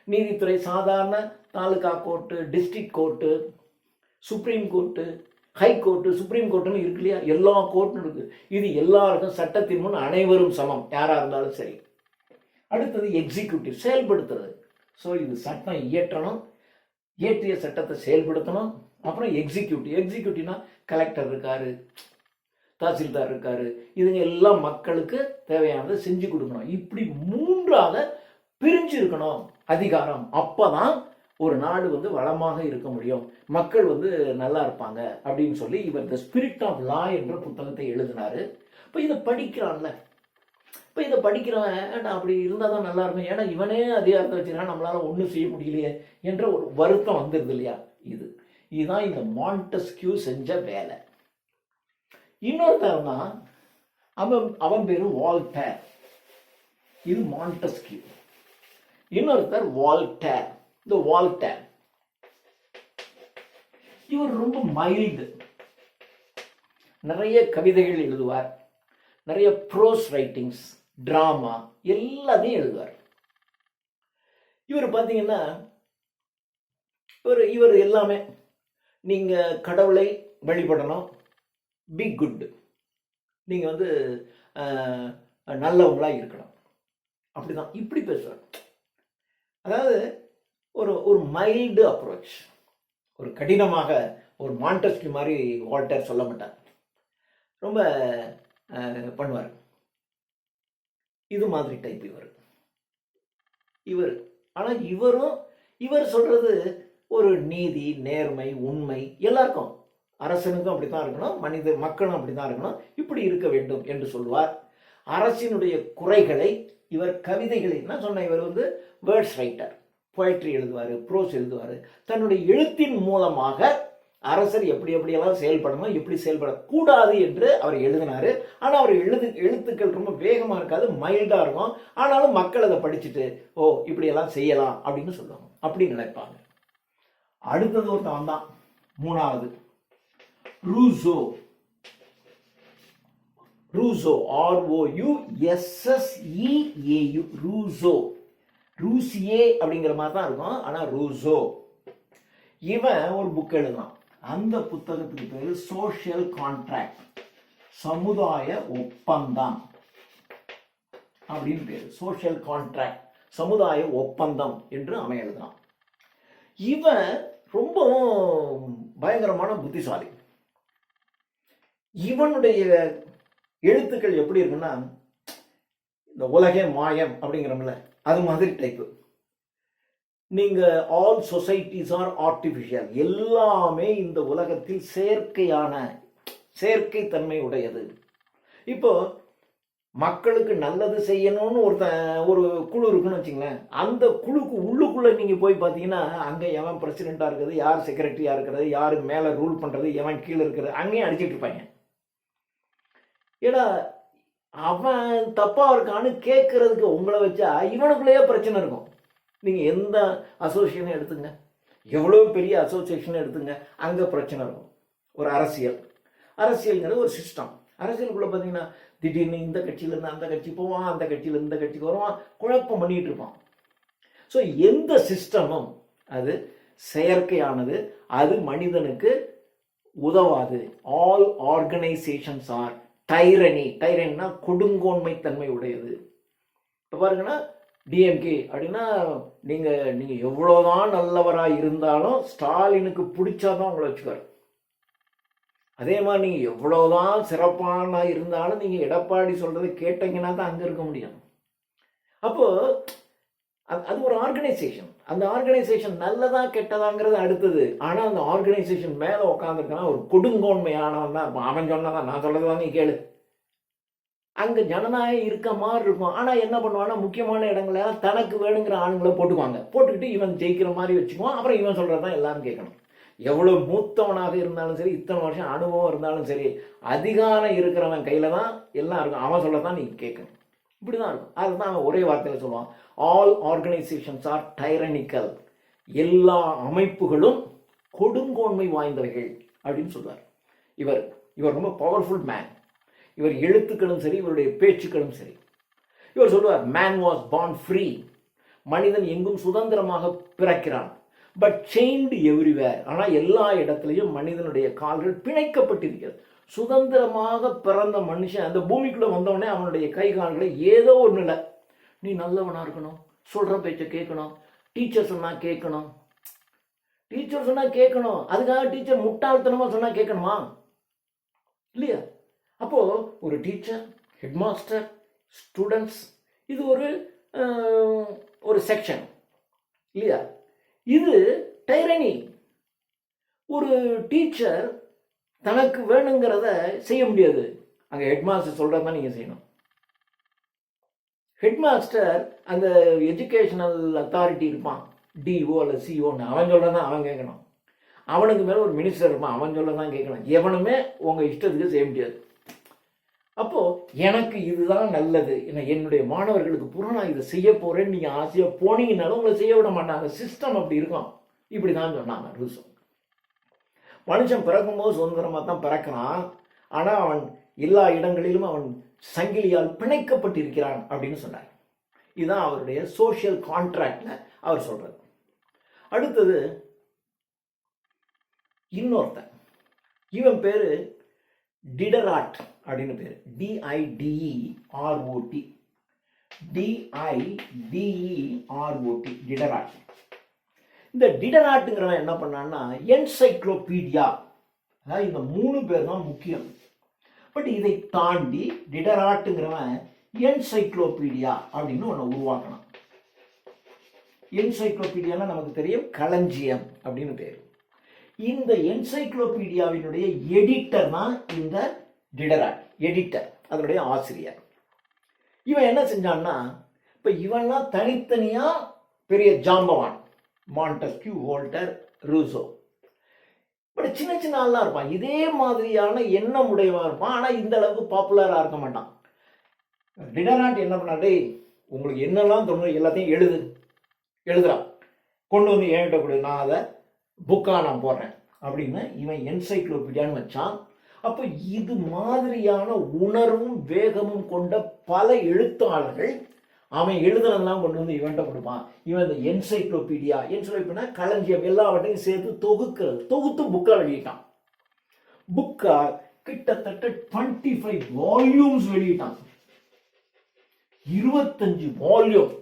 S1: நீதித்துறை. சாதாரண taluka court, district court, supreme court, high court, supreme கோர்ட்டுன்னு இருக்கு இல்லையா, எல்லா கோர்ட்டும் இருக்கு. இது எல்லாருக்கும் சட்டத்தின் முன் அனைவரும் சமம், யாரா இருந்தாலும் சரி. அடுத்தது எக்ஸிக்யூட்டிவ், செயல்படுத்துறது. ஸோ இது சட்டம் இயற்றணும், இயற்றிய சட்டத்தை செயல்படுத்தணும். அப்புறம் எக்ஸிக்யூட்டிவ்னா கலெக்டர் இருக்காரு, தாசில்தார் இருக்காரு, இதுங்க எல்லாம் மக்களுக்கு தேவையானதை செஞ்சு கொடுக்கணும். இப்படி மூன்றாக பிரிஞ்சு இருக்கணும் அதிகாரம். அப்பதான் ஒரு நாடு வளமாக இருக்க முடியும், மக்கள் நல்லா இருப்பாங்க அப்படின்னு சொல்லி இவர் த ஸ்பிரிட் ஆஃப் லா என்ற புத்தகத்தை எழுதினாரு. இப்போ இதை படிக்கிறான்ல, இப்போ இதை படிக்கிறவன் அப்படி இருந்தால் தான் நல்லா இருக்கும், ஏன்னா இவனே அதிகாரத்தை வச்சுருக்கான், நம்மளால ஒன்றும் செய்ய முடியலையே என்ற ஒரு வருத்தம் வந்துடுது இல்லையா. இதுதான் இந்த மாண்டெஸ்கியூ செஞ்ச வேலை. இன்னொருத்தர் தான் அவன் பேரு வால்டேர். இது மாண்டெஸ்கியூ. இன்னொருத்தர் வால்டேர். இவர் ரொம்ப மைல்டு, நிறைய கவிதைகள் எழுதுவார், நிறைய ப்ரோஸ் ரைட்டிங்ஸ், டிராமா எல்லாத்தையும் எழுதுவார். இவர் பார்த்தீங்கன்னா இவர் எல்லாமே நீங்கள் கடவுளை வழிபடணும், பி குட், நீங்கள் வந்து நல்லவங்களாக இருக்கணும், அப்படிதான் இப்படி பேசுவார். அதாவது ஒரு மைல்டு அப்ரோச், ஒரு கடினமாக ஒரு மாண்டஸ்கி மாதிரி வால்டர் சொல்ல மாட்டார், ரொம்ப பண்ணுவார். இது மாதிரி டைப் இவர். ஆனால் இவர் சொல்றது ஒரு நீதி, நேர்மை, உண்மை, எல்லாருக்கும், அரசனுக்கும் அப்படித்தான் இருக்கணும், மக்களும் அப்படித்தான் இருக்கணும், இப்படி இருக்க வேண்டும் என்று சொல்வார். அரசினுடைய குறைகளை இவர் கவிதைகளை, நான் சொன்ன இவர் வந்து வேர்ட்ஸ் ரைட்டர், போயட்ரி எழுதுவார், ப்ரோஸ் எழுதுவார். தன்னுடைய எழுத்தின் மூலமாக அரசர் எப்படியெல்லாம் செயல்படணும், எப்படி செயல்படக்கூடாது என்று அவர் எழுதினார். ஆனால் அவர் எழுத்துக்கள் ரொம்ப வேகமாக இருக்காது, மைல்டாக இருக்கும். ஆனாலும் மக்கள் அதை படிச்சுட்டு ஓ இப்படியெல்லாம் செய்யலாம் அப்படின்னு சொல்லுவாங்க, அப்படி நினைப்பாங்க. அடுத்தது ஒருத்தன் வந்தான், மூணாவது, ரூசோ. ROUSSEAU, ரூசோ. ரூசியே அப்படிங்கிற மாதிரி தான் இருக்கும், ஆனால் ரூசோ. இவன் ஒரு புக் எழுதான், அந்த புத்தகத்துக்கு பேர் சோஷியல் கான்ட்ராக்ட், சமுதாய ஒப்பந்தம் அப்படின்னு பேர். சோஷியல் கான்ட்ராக்ட், சமுதாய ஒப்பந்தம் என்று அவன் எழுதுறான். இவன் ரொம்பவும் பயங்கரமான புத்திசாலி. இவனுடைய எழுத்துக்கள் எப்படி இருக்குன்னா, இந்த உலகே மாயம் அப்படிங்கிறோம்ல, அது மாதிரி டைப்பு. நீங்க ஆல் சொசைட்டிஸ் ஆர் ஆர்டிஃபிஷியல், எல்லாமே இந்த உலகத்தில் செயற்கை தன்மை உடையது. இப்போ மக்களுக்கு நல்லது செய்யணும்னு ஒரு குழு இருக்குன்னு வச்சுங்களேன், அந்த குழுக்கு உள்ளுக்குள்ள நீங்க போய் பார்த்தீங்கன்னா அங்கே எவன் பிரசிடென்டா இருக்கிறது, யார் செக்ரட்டரியா இருக்கிறது, யாரு மேலே ரூல் பண்றது, எவன் கீழே இருக்கிறது, அங்கேயும் அடிச்சுட்டு இருப்பாங்க. ஏன்னா அவன் தப்பா இருக்கான்னு கேட்கறதுக்கு உங்களை வச்சா இவனுக்குள்ளேயே பிரச்சனை இருக்கும். நீங்க எந்த அசோசியேஷன் எடுத்துங்க, எவ்வளவு பெரிய அசோசியேஷன் எடுத்துங்க, அங்க பிரச்சனை இருக்கும். ஒரு அரசியல்ங்கிறது ஒரு சிஸ்டம். அரசியலுக்குள்ள பார்த்தீங்கன்னா திடீர்னு இந்த கட்சியிலேருந்து அந்த கட்சி போவான், அந்த கட்சியிலேருந்து இந்த கட்சிக்கு வருவான், குழப்பம் பண்ணிட்டு இருப்பான். ஸோ எந்த சிஸ்டமும் அது செயற்கையானது, அது மனிதனுக்கு உதவாது. ஆல் ஆர்கனைசேஷன்ஸ் ஆர் டைரனினா கொடுங்கோன்மை தன்மை உடையது. இப்போ பாருங்கன்னா டிஎம்கே அப்படின்னா நீங்க எவ்வளோதான் நல்லவராக இருந்தாலும் ஸ்டாலினுக்கு பிடிச்சாதான் உங்களை வச்சுக்காரு. அதே மாதிரி நீங்க எவ்வளவுதான் சிறப்பான இருந்தாலும் நீங்க எடப்பாடி சொல்றதை கேட்டீங்கன்னா தான் அங்க இருக்க முடியும். அப்போ அது ஒரு ஆர்கனைசேஷன். அந்த ஆர்கனைசேஷன் நல்லதா கெட்டதாங்கிறது அடுத்தது. ஆனா அந்த ஆர்கனைசேஷன் மேல உட்காந்துருக்கான ஒரு கொடுங்கோன்மையானவன் தான் இருப்பான். அவன் சொன்னதான், நான் சொல்றதுதான் நீ கேளு. அங்க ஜனநாயகம் இருக்க மாதிரி இருக்கும். ஆனா என்ன பண்ணுவான்னா, முக்கியமான இடங்கள தனக்கு வேணுங்கிற ஆளுங்களை போட்டுக்கிட்டு இவன் ஜெயிக்கிற மாதிரி வச்சுக்குவான். அப்புறம் இவன் சொல்றதான் எல்லாரும் கேட்கணும். எவ்வளவு மூத்தவனாக இருந்தாலும் சரி, இத்தனை வருஷம் அனுபவம் இருந்தாலும் சரி, அதிகாரம் இருக்கிறவன் கையில தான் எல்லாம் இருக்கும். அவன் சொல்லதான் நீ கேட்கணும். இப்படிதான் இருக்கும். அதுதான் அவன் ஒரே வார்த்தையில சொல்லுவான், ஆல் ஆர்கனைசேஷன்ஸ் ஆர் டைரனிக்கல். எல்லா அமைப்புகளும் கொடுங்கோன்மை வாய்ந்தவைகள் அப்படின்னு சொல்வார். இவர் ரொம்ப பவர்ஃபுல் மேன். இவர் எழுத்துக்களும் சரி, இவருடைய பேச்சுக்களும் சரி. இவர் சொல்லுவார், மேன் வாஸ் பார்ன் ஃப்ரீ. மனிதன் எங்கும் சுதந்திரமாக பிறக்கிறான். But saint everywhere. ஆனால் எல்லா இடத்துலையும் மனிதனுடைய கால்கள் பிணைக்கப்பட்டிருக்கிறது. சுதந்திரமாக பிறந்த மனுஷன் அந்த பூமிக்குள்ள வந்தவனே அவனுடைய கை கால்களை ஏதோ ஒன்று இல்லை. நீ நல்லவனா இருக்கணும், சொல்ற பேச்சை கேட்கணும், டீச்சர் சொன்னா கேட்கணும். அதுக்காக டீச்சர் முட்டாள்தனமா சொன்னா கேட்கணுமா? இல்லையா? அப்போ ஒரு டீச்சர், ஹெட்மாஸ்டர், ஸ்டூடெண்ட்ஸ், இது ஒரு செக்ஷன் இல்லையா? இது டைரனி. ஒரு டீச்சர் தனக்கு வேணுங்கிறத செய்ய முடியாது. அங்கே ஹெட்மாஸ்டர் சொல்றதான் நீங்க செய்யணும். ஹெட்மாஸ்டர் அந்த எஜுகேஷனல் அத்தாரிட்டி இருப்பான், டிஓ அல்ல சிஓன்னு, அவன் சொல்றதான் அவன் கேட்கணும். அவனுக்கு மேல ஒரு மினிஸ்டர் இருப்பான், அவன் சொல்லதான் கேட்கணும். எவனுமே உங்க இஷ்டத்துக்கு செய்ய முடியாது. அப்போ எனக்கு இதுதான் நல்லது, என்னுடைய மாணவர்களுக்கு பூரா நான் இதை செய்ய போறேன்னு நீங்க ஆசையா போனீங்கன்னாலும் உங்களை செய்ய விட மாட்டாங்க. சிஸ்டம் அப்படி இருக்கும். இப்படிதான் சொன்னாங்க ரூசோ. மனுஷன் பிறக்கும்போது சுதந்திரமாக தான் பிறக்கிறான், ஆனால் அவன் எல்லா இடங்களிலும் அவன் சங்கிலியால் பிணைக்கப்பட்டிருக்கிறான் அப்படின்னு சொன்னார். இதுதான் அவருடைய சோஷியல் கான்ட்ராக்ட்ல அவர் சொல்றது. அடுத்தது இன்னொருத்தன், இவன் பேரு டிடராட் அப்படின்னு பேரு, DIDEROT, DIDEROT, டிடராட். இந்த டிடராட்டுங்கிறவன் என்ன பண்ணான்னா என்சைக்ளோபீடியா, அதாவது இந்த 3 பேர் தான் முக்கியம். பட் இதை தாண்டி டிடராட்டுங்கிறவன் என்சைக்ளோபீடியா அப்படின்னு ஒன்று உருவாக்கணும். என்சைக்ளோபீடியானா நமக்கு தெரியும் களஞ்சியம் அப்படின்னு பேர். இந்த என்சைக்ளோபீடியாவினுடைய எடிட்டர் தான் இந்த டிடராட், எடிட்டர், அதனுடைய ஆசிரியர். இவன் என்ன செஞ்சான்னா, இப்போ இவன்லாம் தனித்தனியா பெரிய ஜாம்பவான், மாண்டஸ்கியூ, வோல்டர், ரூசோ, பட் சின்ன சின்ன ஆள்லாம் இருப்பான், இதே மாதிரியான எண்ணம் உடையவன் இருப்பான், ஆனால் இந்த அளவுக்கு பாப்புலராக இருக்க மாட்டான். டிடராட் என்ன பண்ணாடே, உங்களுக்கு என்னெல்லாம் தோணும் எல்லாத்தையும் எழுதுறான், கொண்டு வந்து என்கிட்ட கொடு, நான் அதை புக்காக நான் போடுறேன் அப்படின்னு இவன் என்சைக்ளோபீடியான்னு வச்சான். அப்போ இது மாதிரியான உணர்வும் வேகமும் கொண்ட பல எழுத்தாளர்கள் அவன் எழுதுனதெல்லாம் கொண்டு வந்து இவன்கிட்ட கொடுப்பான். இவன் இந்த என்சைக்ளோபீடியா களஞ்சியம் எல்லாவற்றையும் சேர்த்து தொகுத்து புக்கா வெளியிட்டான். புக்கா கிட்டத்தட்ட 25 வால்யூம்ஸ் வெளியிட்டான், 25 வால்யூம்.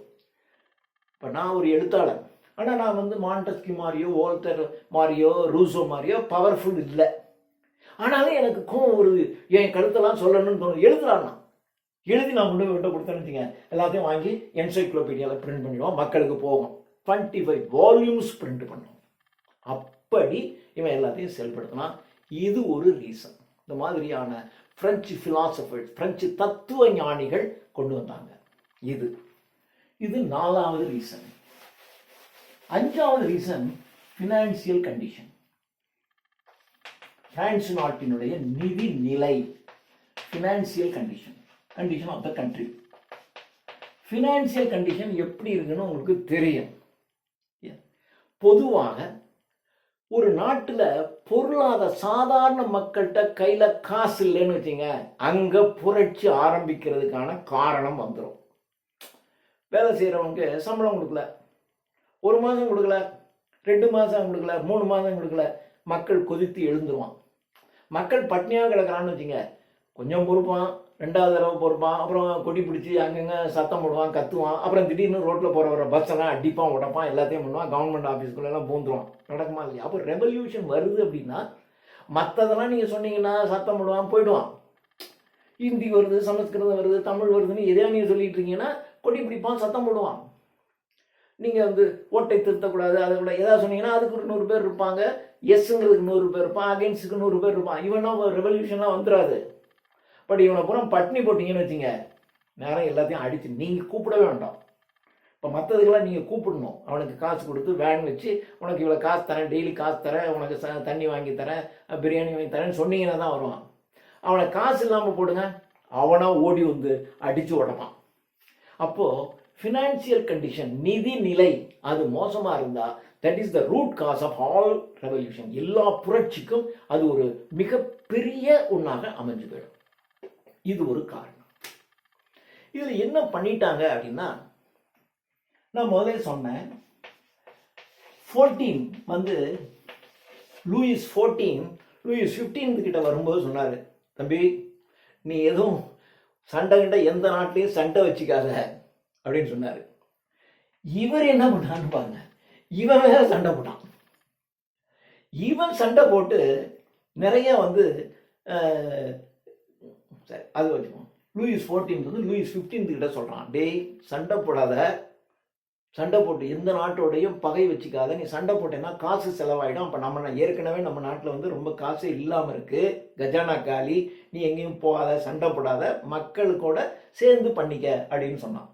S1: இப்போ நான் ஒரு எழுத்தாளர், ஆனால் நான் வந்து மாண்டஸ்கியூ மாதிரியோ வோல்டர் மாதிரியோ ரூசோ மாதிரியோ பவர்ஃபுல் இல்லை. ஆனாலும் எனக்கு கோவம் வருது, என் கருத்தெல்லாம் சொல்லணும்னு தோணுது. எழுதி நான் கொண்டு போய் கொடுத்தேன்னு வச்சுங்க, எல்லாத்தையும் வாங்கி என்சைக்ளோபீடியாவில் பிரிண்ட் பண்ணிடுவோம், மக்களுக்கு போகும். 25 வால்யூம்ஸ் பிரிண்ட் பண்ணுவோம். அப்படி இவன் எல்லாத்தையும் செயல்படுத்தினான். இது ஒரு ரீசன். இந்த மாதிரியான பிரெஞ்சு பிலாசபர்ஸ், பிரெஞ்சு தத்துவ ஞானிகள் கொண்டு வந்தாங்க. இது 4வது ரீசன். 5வது ரீசன் ஃபினான்சியல் கண்டிஷன். பிரான்ஸ் நாட்டினுடைய நிதி நிலை, financial condition of the country. Financial condition எப்படி இருக்குன்னு உங்களுக்கு தெரியும். பொதுவாக ஒரு நாட்டில் சாதாரண மக்கள்கிட்ட கையில் காசு இல்லைன்னு வச்சுங்க, அங்கே புரட்சி ஆரம்பிக்கிறதுக்கான காரணம் வந்துடும். வேலை செய்கிறவங்க சம்பளம் கொடுக்கல, 1 மாதம் கொடுக்கல, 2 மாதம் கொடுக்கல, 3 மாதம் கொடுக்கல, மக்கள் கொதித்து எழுந்துருவான். மக்கள் பட்னியாக கிடக்கிறான்னு வச்சுங்க, கொஞ்சம் பொறுப்பான், 2வது தடவை பொறுப்பான், அப்புறம் கொடி பிடிச்சி அங்கங்கே சத்தம் போடுவான், கத்துவான், அப்புறம் திடீர்னு ரோட்டில் போகிற பஸ்ஸெல்லாம் அடிப்பான், உடப்பான், எல்லாத்தையும் பண்ணுவான், கவர்மெண்ட் ஆஃபீஸ்குள்ளெல்லாம் பூந்துருவான். நடக்குமா இல்லையா? அப்போ ரெவல்யூஷன் வருது அப்படின்னா மற்றதெல்லாம் நீங்கள் சொன்னீங்கன்னா சத்தம் போடுவான், போயிடுவான். ஹிந்தி வருது, சமஸ்கிருதம் வருது, தமிழ் வருதுன்னு எதையா நீங்கள் சொல்லிட்டு இருக்கீங்கன்னா கொடி பிடிப்பான், சத்தம் போடுவான். நீங்கள் வந்து ஓட்டை திருத்தக்கூடாது, அதை கூட எதாவது சொன்னீங்கன்னா அதுக்கு ஒரு 100 பேர் இருப்பாங்க, எஸ்ங்கிறதுக்கு 100 பேர் இருப்பான், அகெயின்ஸ்டுக்கு 100 பேர் இருப்பான். இவனா ரெவல்யூஷன்லாம் வந்துடாது. பட் இவனை புறம் பட்னி போட்டிங்கன்னு வச்சுங்க, நேரம் எல்லாத்தையும் அடித்து நீங்கள் கூப்பிடவே வேண்டாம். இப்போ மற்றதுக்கெல்லாம் நீங்கள் கூப்பிடணும். அவனுக்கு காசு கொடுத்து வேன் வச்சு உனக்கு இவ்வளோ காசு தரேன், டெய்லி காசு தரேன், உனக்கு தண்ணி வாங்கி தரேன், பிரியாணி வாங்கி தரேன்னு சொன்னீங்கன்னா தான் வருவான். அவனை காசு இல்லாமல் போடுங்க, அவனா ஓடி வந்து அடித்து உடப்பான். அப்போது ஃபினான்சியல் கண்டிஷன், நிதி நிலை அது மோசமாக இருந்தால் that is the root cause of all revolution. எல்லா புரட்சிக்கும் அது ஒரு மிகப்பெரிய ஒன்றாக அமைஞ்சு போயிடும். இது ஒரு காரணம். இதில் என்ன பண்ணிட்டாங்க அப்படின்னா, நான் முதலே சொன்னேன், 14 வந்து லூயிஸ் 15 கிட்ட வரும்போது சொன்னார், தம்பி நீ எதுவும் சண்டை கிட்ட எந்த நாட்டிலையும் சண்டை வச்சுக்காத அப்படின்னு சொன்னார். இவர் என்ன பண்ணான்னு பாருங்க, இவன் வேற சண்டை போட்டான். இவன் சண்டை போட்டு நிறைய வந்து சரி அது வச்சுக்கோங்க. லூயிஸ் 14 வந்து லூயிஸ் 15 கிட்ட சொல்கிறான், டேய் சண்டை போடாத, சண்டை போட்டு எந்த நாட்டோடையும் பகை வச்சுக்காத, நீ சண்டை போட்டேன்னா காசு செலவாயிடும். அப்போ ஏற்கனவே நம்ம நாட்டில் வந்து ரொம்ப காசு இல்லாமல் இருக்குது, கஜானா காலி, நீ எங்கேயும் போகாத, சண்டை போடாத, மக்களுக்கூட சேர்ந்து பண்ணிக்க அப்படின்னு சொன்னான்.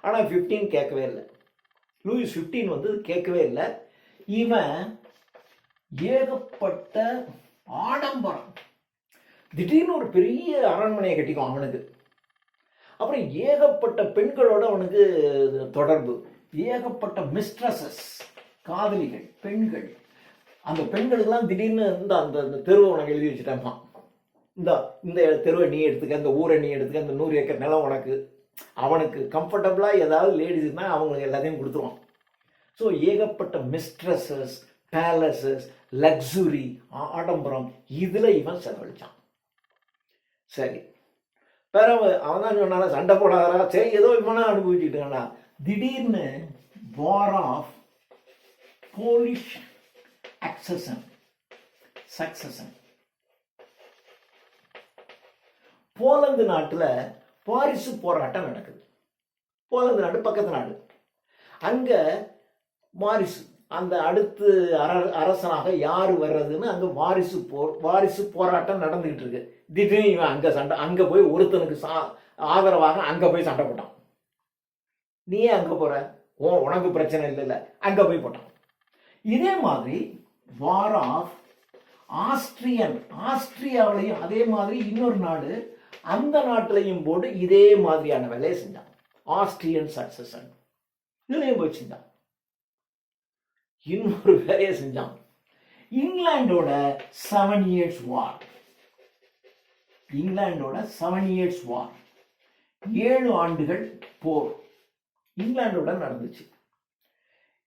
S1: ஆனால் 15 கேட்கவே இல்லை. லூயிஸ் 15 வந்து கேட்கவே இல்லை. இவன் ஏகப்பட்ட ஆடம்பரம், திடீர்னு ஒரு பெரிய அரண்மனையை கட்டிக்குவான் அவனுக்கு. அப்புறம் ஏகப்பட்ட பெண்களோட அவனுக்கு தொடர்பு, ஏகப்பட்ட மிஸ்ட்ரஸஸ், காதலிகள், பெண்கள், அந்த பெண்களுக்கெல்லாம் திடீர்னு இந்த அந்த அந்த தெருவை உனக்கு எழுதி வச்சுட்டேன்மா, இந்த இந்த தெருவை நீ எடுத்துக்க, இந்த ஊரை நீ எடுத்துக்க, இந்த 100 ஏக்கர் நிலம் உனக்கு. அவனுக்கு கம்ஃபர்டபுளாக ஏதாவது லேடிஸ் இருந்தால் அவங்களுக்கு எல்லாத்தையும் கொடுத்துருவான். ஸோ ஏகப்பட்ட மிஸ்ட்ரஸஸ், பேலஸஸ், லக்ஸுரி, ஆடம்பரம், இதில் இவன் செலவழிச்சான். சரி, வேற அவன் தான் சொன்னால சண்டை போடாதா, சரி ஏதோ இவனா அனுபவிச்சுக்கிட்டானா. திடீர்னு வார் ஆஃப் போலிஷ் சக்சஷன். போலந்து நாட்டில் பாரிசு போராட்டம் நடக்குது. போலந்து நாடு பக்கத்து நாடு. அங்கே வாரிசு அந்த அடுத்து அரசனாக யார் வர்றதுன்னு அங்கே வாரிசு போராட்டம் நடந்துகிட்டு இருக்கு. திடீர்னு இவன் அங்கே போய் ஒருத்தனுக்கு ஆதரவாக அங்கே போய் சண்டை போட்டான். நீயே அங்கே போற, உனக்கு பிரச்சனை இல்லைல்ல, அங்கே போய் போட்டான். இதே மாதிரி வார் ஆஃப் ஆஸ்திரியாவிலையும் அதே மாதிரி இன்னொரு நாடு, அந்த நாட்டிலையும் போட்டு இதே மாதிரியான வேலையை செஞ்சான். ஆஸ்திரியன் சக்சஷன் இதுலையும் போய் செஞ்சான். இன்னொரு வேலையை செஞ்சான். இங்கிலாண்டோட 7 years war. 7 ஆண்டுகள் போர் இங்கிலாண்டோட நடந்துச்சு.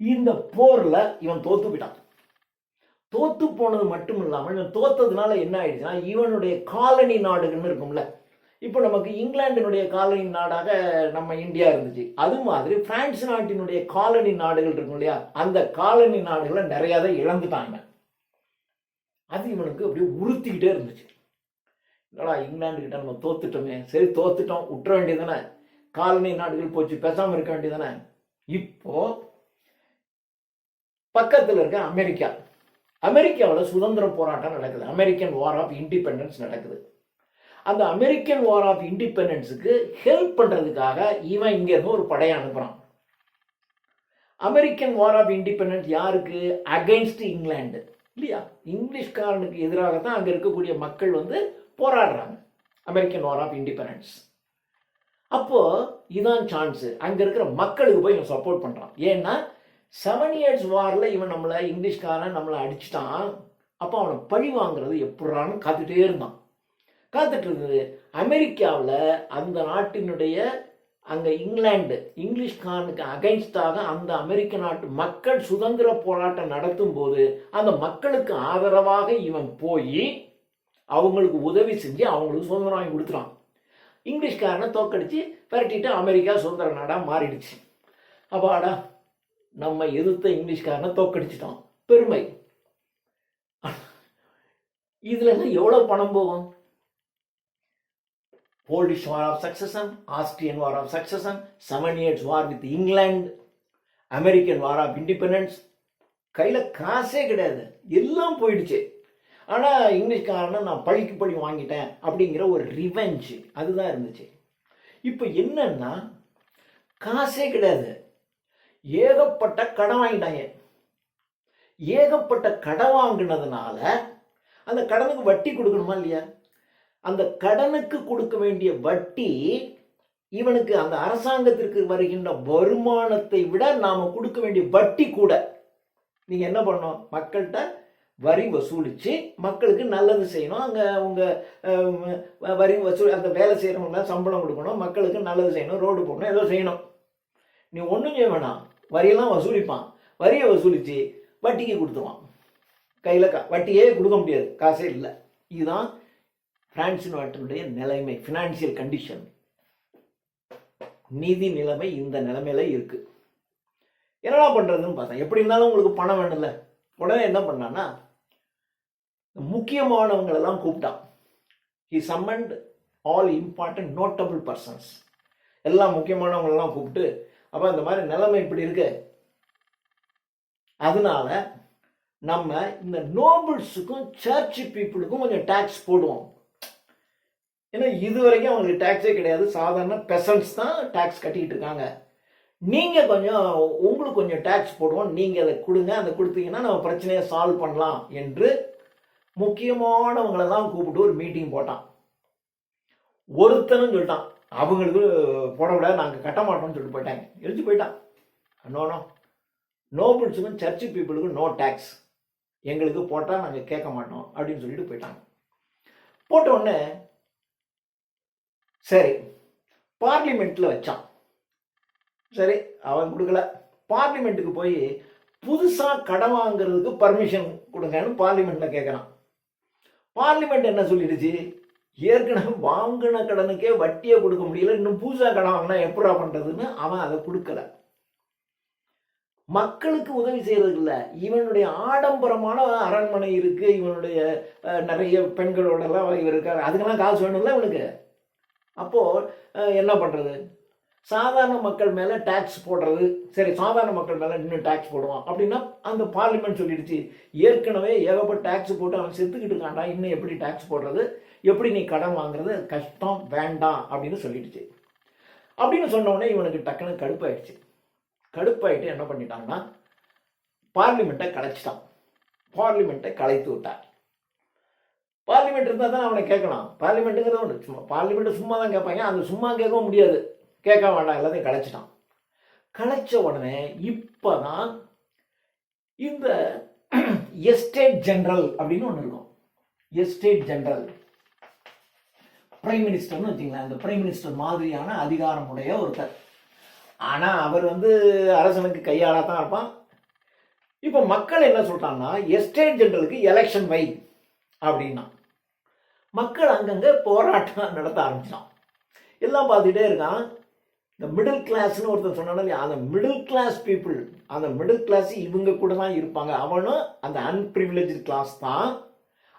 S1: இந்த போர்ல இவன் தோத்து போயிட்டான். தோத்து போனது மட்டும் இல்லாமல் இவன் தோத்ததுனால என்ன ஆயிடுச்சுன்னா, இவனுடைய காலனி நாடுகள்னு இருக்கும்ல, இப்போ நமக்கு இங்கிலாண்டினுடைய காலனி நாடாக நம்ம இந்தியா இருந்துச்சு, அது மாதிரி பிரான்ஸ் நாட்டினுடைய காலனி நாடுகள் இருக்கும் இல்லையா, அந்த காலனி நாடுகளை நிறைய தான் இழந்துட்டாங்க. அது இவனுக்கு அப்படியே உறுத்திக்கிட்டே இருந்துச்சு. என்னடா இங்கிலாந்து கிட்ட நம்ம தோத்துட்டோமே, சரி தோத்துட்டோம், விட்டுற வேண்டியதானே, காலனி நாடுகள் போச்சு, பேசாம இருக்க வேண்டியதானே. இப்போ பக்கத்தில் இருக்க அமெரிக்காவில் சுதந்திர போராட்டம் நடக்குது. அமெரிக்கன் வார் ஆஃப் இண்டிபெண்டன்ஸ் நடக்குது. அந்த அமெரிக்கன் வார் ஆஃப் இண்டிபெண்டன்ஸுக்கு ஹெல்ப் பண்றதுக்காக இவன் இங்க இருந்து ஒரு படையை அனுப்புறான். அமெரிக்கன் வார் ஆஃப் இண்டிபெண்டன்ஸ் யாருக்கு? அகைன்ஸ்ட் இங்கிலாந்து இல்லையா, இங்கிலீஷ்காரனுக்கு எதிராக தான் அங்க இருக்கக்கூடிய மக்கள் வந்து போராடுறாங்க. American war of independence. அப்போ இதான் சான்ஸ், அங்க இருக்கிற மக்களுக்கு போய் இவன் சப்போர்ட் பண்றான். ஏன்னா 7 years வார்ல இவன் இங்கிலீஷ்காரன் நம்மளை அடிச்சுட்டான். அப்போ அவனை பழி வாங்குறது எப்படான்னு காத்துட்டே இருந்தான். காத்துட்டு இருந்தது. அமெரிக்காவில் அந்த நாட்டினுடைய அங்கே இங்கிலீஷ்காரனுக்கு அகைன்ஸ்டாக அந்த அமெரிக்க நாட்டு மக்கள் சுதந்திர போராட்டம் நடத்தும் போது அந்த மக்களுக்கு ஆதரவாக இவன் போய் அவங்களுக்கு உதவி செஞ்சு அவங்களுக்கு சுதந்திரம் வாங்கி கொடுத்துறான். இங்கிலீஷ்காரனை தோக்கடிச்சு விரட்டிட்டு அமெரிக்கா சுதந்திர நாடாக மாறிடுச்சு. அப்பாடா, நம்ம எதிர்த்த இங்கிலீஷ்காரனை தோக்கடிச்சிட்டோம், பெருமை. இதுல எவ்வளவு பணம் போகும்? Polish war of succession, Austrian war of succession, 7 years war with England, American war of independence. கையில காசே கிடையாது, எல்லாம் போயிடுச்சு. ஆனா இங்கிலீஷ்காரனை நான் பழிக்கு பழி வாங்கிட்டேன் அப்படிங்கிற ஒரு ரிவெஞ்ச் அதுதான் இருந்துச்சு. இப்போ என்னன்னா, காசே கிடையாது, ஏகப்பட்ட கடன் வாங்கிட்டாங்க. ஏகப்பட்ட கடன் வாங்கினதுனால அந்த கடனுக்கு வட்டி கொடுக்கணுமா இல்லையா? அந்த கடனுக்கு கொடுக்க வேண்டிய வட்டி இவனுக்கு அந்த அரசாங்கத்திற்கு வருகின்ற வருமானத்தை விட நாம கொடுக்க வேண்டிய வட்டி கூட. நீங்க என்ன பண்ணணும்? மக்கள்கிட்ட வரி வசூலிச்சு மக்களுக்கு நல்லது செய்யணும். அங்க உங்க வரி வசூல் அந்த வேலை செய்யறவங்க சம்பளம் கொடுக்கணும், மக்களுக்கு நல்லது செய்யணும், ரோடு போடணும், ஏதோ செய்யணும். நீ ஒன்றும் செய்ய வேணாம், வரியெல்லாம் வசூலிப்பான். வரியை வசூலிச்சு வட்டிக்கு கொடுத்துருவான். கையில் வட்டியே கொடுக்க முடியாது, காசே இல்லை. இதுதான் பிரான்ஸ் நாட்டினுடைய நிலைமை, ஃபினான்சியல் கண்டிஷன், நிதி நிலைமை இந்த நிலைமையில இருக்கு. என்னடா பண்றதுன்னு பார்த்தேன். எப்படி இருந்தாலும் உங்களுக்கு பணம் வேணும்ல. உடனே என்ன பண்ணான்னா, முக்கியமானவங்களெல்லாம் கூப்பிட்டான். He summoned all important notable persons. எல்லாம் முக்கியமானவங்களெல்லாம் கூப்பிட்டு, அப்போ இந்த மாதிரி நிலைமை இப்படி இருக்கு, அதனால நம்ம இந்த நோபல்ஸுக்கும் சர்ச் பீப்புளுக்கும் கொஞ்சம் டாக்ஸ் போடுவோம். ஏன்னா இது வரைக்கும் அவங்களுக்கு டாக்ஸே கிடையாது, சாதாரண பெசன்ஸ் தான் டாக்ஸ் கட்டிக்கிட்டு இருக்காங்க. நீங்கள் கொஞ்சம் உங்களுக்கு கொஞ்சம் டாக்ஸ் போடுவோம், நீங்கள் அதை கொடுங்க, அதை கொடுத்தீங்கன்னா நம்ம பிரச்சனையை சால்வ் பண்ணலாம் என்று முக்கியமானவங்களெல்லாம் கூப்பிட்டு ஒரு மீட்டிங் போட்டான். ஒருத்தனும் சொல்லிட்டான், அவங்களுக்கு போடக்கூடாது, நாங்கள் கட்ட மாட்டோம்னு சொல்லிட்டு போயிட்டாங்க, எழுதி போயிட்டான். நோ நோபல்ஸுக்கும் சர்ச் பீப்புளுக்கும் நோ டாக்ஸ். எங்களுக்கு போட்டால் நாங்கள் கேட்க மாட்டோம் அப்படின்னு சொல்லிட்டு போயிட்டாங்க. போட்ட உடனே சரி பார்லிமெண்ட்டில் வச்சான். சரி அவன் கொடுக்கல. பார்லிமெண்ட்டுக்கு போய் புதுசாக கடன் வாங்குறதுக்கு பர்மிஷன் கொடுங்கன்னு பார்லிமெண்ட்டில் கேட்குறான். பார்லிமெண்ட் என்ன சொல்லிடுச்சு, ஏற்கனவே வாங்கின கடனுக்கே வட்டியை கொடுக்க முடியல, இன்னும் புதுசாக கடன் வாங்கினா எப்படா பண்ணுறதுன்னு அவன் அதை கொடுக்கல. மக்களுக்கு உதவி செய்யறது இல்லை, இவனுடைய ஆடம்பரமான அரண்மனை இருக்கு, இவனுடைய நிறைய பெண்களோடலாம் இவர் இருக்காரு, அதுக்கெல்லாம் காசு வேணும்ல இவனுக்கு. அப்போ என்ன பண்றது, சாதாரண மக்கள் மேல டாக்ஸ் போடுறது. சரி சாதாரண மக்கள் மேல இன்னும் டாக்ஸ் போடுவான் அப்படின்னா அந்த பார்லிமெண்ட் சொல்லிடுச்சு, ஏற்கனவே ஏகப்பட்ட டாக்ஸ் போட்டு அவன் செத்துக்கிட்டு இருக்காண்டா, இன்னும் எப்படி டாக்ஸ் போடுறது, எப்படி நீ கடன் வாங்குறது கஷ்டம், வேண்டாம் அப்படின்னு சொல்லிடுச்சு. அப்படின்னு சொன்ன உடனே இவனுக்கு டக்குன்னு கடுப்பாயிடுச்சு. கடுப்பாயிட்டு என்ன பண்ணிட்டாங்கன்னா பார்லிமெண்ட்டை கலைச்சிட்டான். பார்லிமெண்ட்டை கலைத்து விட்டான். பார்லிமெண்ட் இருந்தால் தான் அவனை கேட்கலாம். பார்லிமெண்ட்டுங்கிறது ஒன்று சும்மா, பார்லிமெண்ட்டு சும்மா தான் கேட்பாங்க, அந்த சும்மா கேட்கவும் முடியாது, கேட்க வேண்டாம், எல்லாத்தையும் கலைச்சிட்டான். கலைச்ச உடனே இப்போதான் இந்த எஸ்டேட் ஜெனரல் அப்படின்னு ஒன்று இருக்கும். எஸ்டேட் ஜெனரல் பிரைம் மினிஸ்டர்னு வச்சுங்களேன், அந்த பிரைம் மினிஸ்டர் மாதிரியான அதிகாரமுடைய ஒருத்தர். ஆனால் அவர் அரசனுக்கு கையாளாதான் இருப்பான். இப்போ மக்கள் என்ன சொல்றாங்கன்னா எஸ்டேட் ஜெனரலுக்கு எலெக்ஷன் வை அப்படின்னா மக்கள் அங்கங்கே போராட்டம் நடத்த ஆரம்பிச்சான். எல்லாம் பார்த்துட்டே இருக்கான். இந்த மிடில் கிளாஸ்னு ஒருத்தர் சொன்னாலும் இல்லையா, அந்த மிடில் கிளாஸ் பீப்புள், அந்த மிடில் கிளாஸ் இவங்க கூட தான் இருப்பாங்க. அவனும் அந்த அன்பிரிவிலேஜ் கிளாஸ் தான்.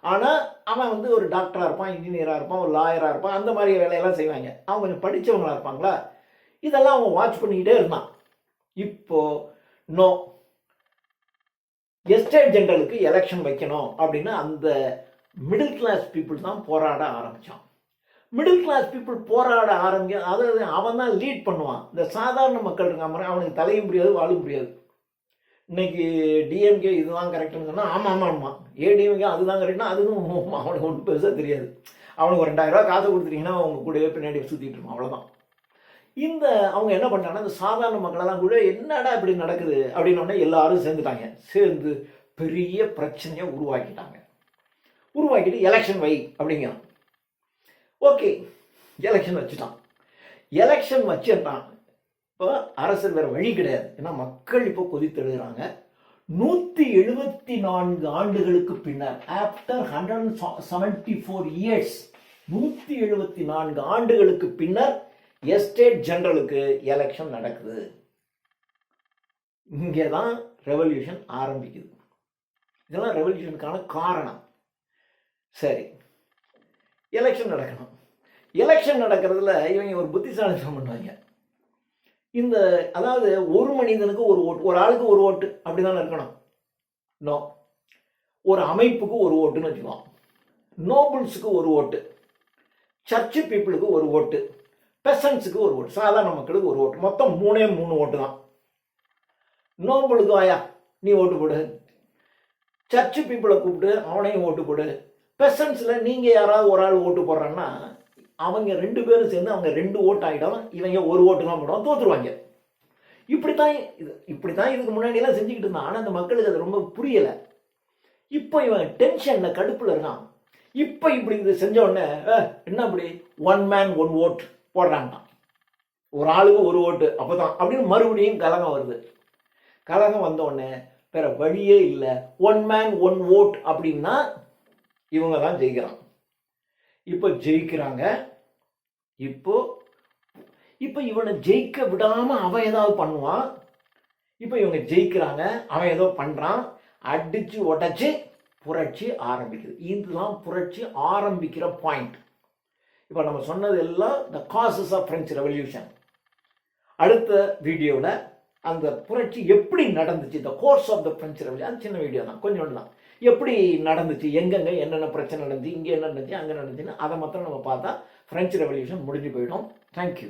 S1: ஆனால் அவன் ஒரு டாக்டராக இருப்பான், இன்ஜினியராக இருப்பான், ஒரு லாயராக இருப்பான், அந்த மாதிரி வேலையெல்லாம் செய்வாங்க. அவங்க கொஞ்சம் படித்தவங்களாக இருப்பாங்களா, இதெல்லாம் அவன் வாட்ச் பண்ணிக்கிட்டே இருந்தான். இப்போ நோ, எஸ்டேட் ஜெனரலுக்கு எலெக்ஷன் வைக்கணும் அப்படின்னு அந்த மிடில் கிளாஸ் பீப்புள் தான் போராட ஆரம்பித்தான். மிடில் கிளாஸ் பீப்புள் போராட அதாவது அவன் தான் லீட் பண்ணுவான். இந்த சாதாரண மக்கள் இருக்க மாதிரி அவனுக்கு தலையும் முடியாது, வாழும் முடியாது. இன்னைக்கு டிஎம்கே இதுதான் கரெக்டுன்னு சொன்னால் ஆமாம், ஏடிஎம்கே அதுதான் கரெக்ட்னா அதுவும் அவனுக்கு ஒன்றும் பெருசாக தெரியாது. அவனுக்கு ஒரு 2000 ரூபா காசை கொடுத்துட்டீங்கன்னா அவங்க கூடவே பின்னாடி சுற்றிட்டு இருப்பான், அவ்வளோதான். அவங்க என்ன பண்ணாங்கன்னா இந்த சாதாரண மக்களெல்லாம் கூட என்னடா இப்படி நடக்குது அப்படின்னோடனே எல்லாரும் சேர்ந்துட்டாங்க. சேர்ந்து பெரிய பிரச்சனையை உருவாக்கிட்டு எலெக்ஷன் வை அப்படிங்கிறான். ஓகே, எலெக்ஷன் வச்சுட்டான். எலெக்ஷன் வச்சுட்டான். இப்போ அரசு வேற வழி கிடையாது, ஏன்னா மக்கள் இப்போ கொதித்தெழுகிறாங்க. 174 ஆண்டுகளுக்கு பின்னர், ஆஃப்டர் 174 இயர்ஸ், 174 ஆண்டுகளுக்கு பின்னர் எஸ்டேட் ஜெனரலுக்கு எலெக்ஷன் நடக்குது. இங்கே தான் ரெவல்யூஷன் ஆரம்பிக்குது. இதெல்லாம் ரெவல்யூஷனுக்கான காரணம். சரி, எலெக்ஷன் நடக்கணும். எலெக்ஷன் நடக்கிறதுல இவங்க ஒரு புத்திசாலித்தனம் பண்ணுவாங்க. அதாவது ஒரு மனிதனுக்கு ஒரு ஓட்டு, ஒரு ஆளுக்கு ஒரு ஓட்டு அப்படிதான் இருக்கணும். நோ, ஒரு அமைப்புக்கு ஒரு ஓட்டுன்னு வச்சுக்கலாம். நோபல்ஸுக்கு ஒரு ஓட்டு, சர்ச்சு பீப்புளுக்கு ஒரு ஓட்டு, பெசன்ஸுக்கு ஒரு ஓட்டு, சாதாரண மக்களுக்கு ஒரு ஓட்டு, மொத்தம் 3 ஓட்டு தான். நோபலுக்கு வாயா நீ ஓட்டு போடு, சர்ச்சு பீப்புளை கூப்பிட்டு அவனையும் ஓட்டு போடு, பெசன்ஸில் நீங்கள் யாராவது ஒரு ஆள் ஓட்டு போடுறான்னா அவங்க 2 பேரும் சேர்ந்து அவங்க 2 ஓட்டு ஆகிடும், இவங்க ஒரு ஓட்டு தான் போடுவாங்க, தோற்றுருவாங்க. இப்படித்தான் இதுக்கு முன்னாடியெல்லாம் செஞ்சுக்கிட்டு இருந்தான். ஆனால் அந்த மக்களுக்கு அது ரொம்ப புரியலை. இப்போ இவன் டென்ஷனில் கடுப்பில் இருக்கான். இப்போ இப்படி இது செஞ்ச உடனே என்ன அப்படி 1 man 1 vote போடுறாங்க, ஒரு ஆளுக்கு ஒரு ஓட்டு, அப்போதான் அப்படின்னு மறுபடியும் கலகம் வருது. கலகம் வந்த உடனே வேற வழியே இல்லை, 1 man 1 vote அப்படின்னா இவங்க தான் ஜெயிக்கிறான். இப்போ ஜெயிக்கிறாங்க. இப்போ இவனை ஜெயிக்க விடாம அவன் ஏதாவது பண்ணுவான். இப்போ இவங்க ஜெயிக்கிறாங்க, அவன் ஏதோ பண்றான், அடிச்சு உடைச்சு புரட்சி ஆரம்பிக்குது. இதுதான் புரட்சி ஆரம்பிக்கிற பாயிண்ட். இப்போ நம்ம சொன்னது எல்லாம் the causes of French revolution. அடுத்த வீடியோவில் அந்த புரட்சி எப்படி நடந்துச்சு, the course of the French revolution, அது சின்ன வீடியோ தான், கொஞ்சோண்டு தான். எப்படி நடந்துச்சு, எங்கெங்க என்னென்ன பிரச்சனை நடந்துச்சு, இங்கே என்ன நடந்துச்சு, அங்கே நடந்துச்சுன்னு அதை மாத்திரம் நம்ம பார்த்தா பிரெஞ்சு ரெவல்யூஷன் முடிஞ்சு போயிடும். தேங்க்யூ.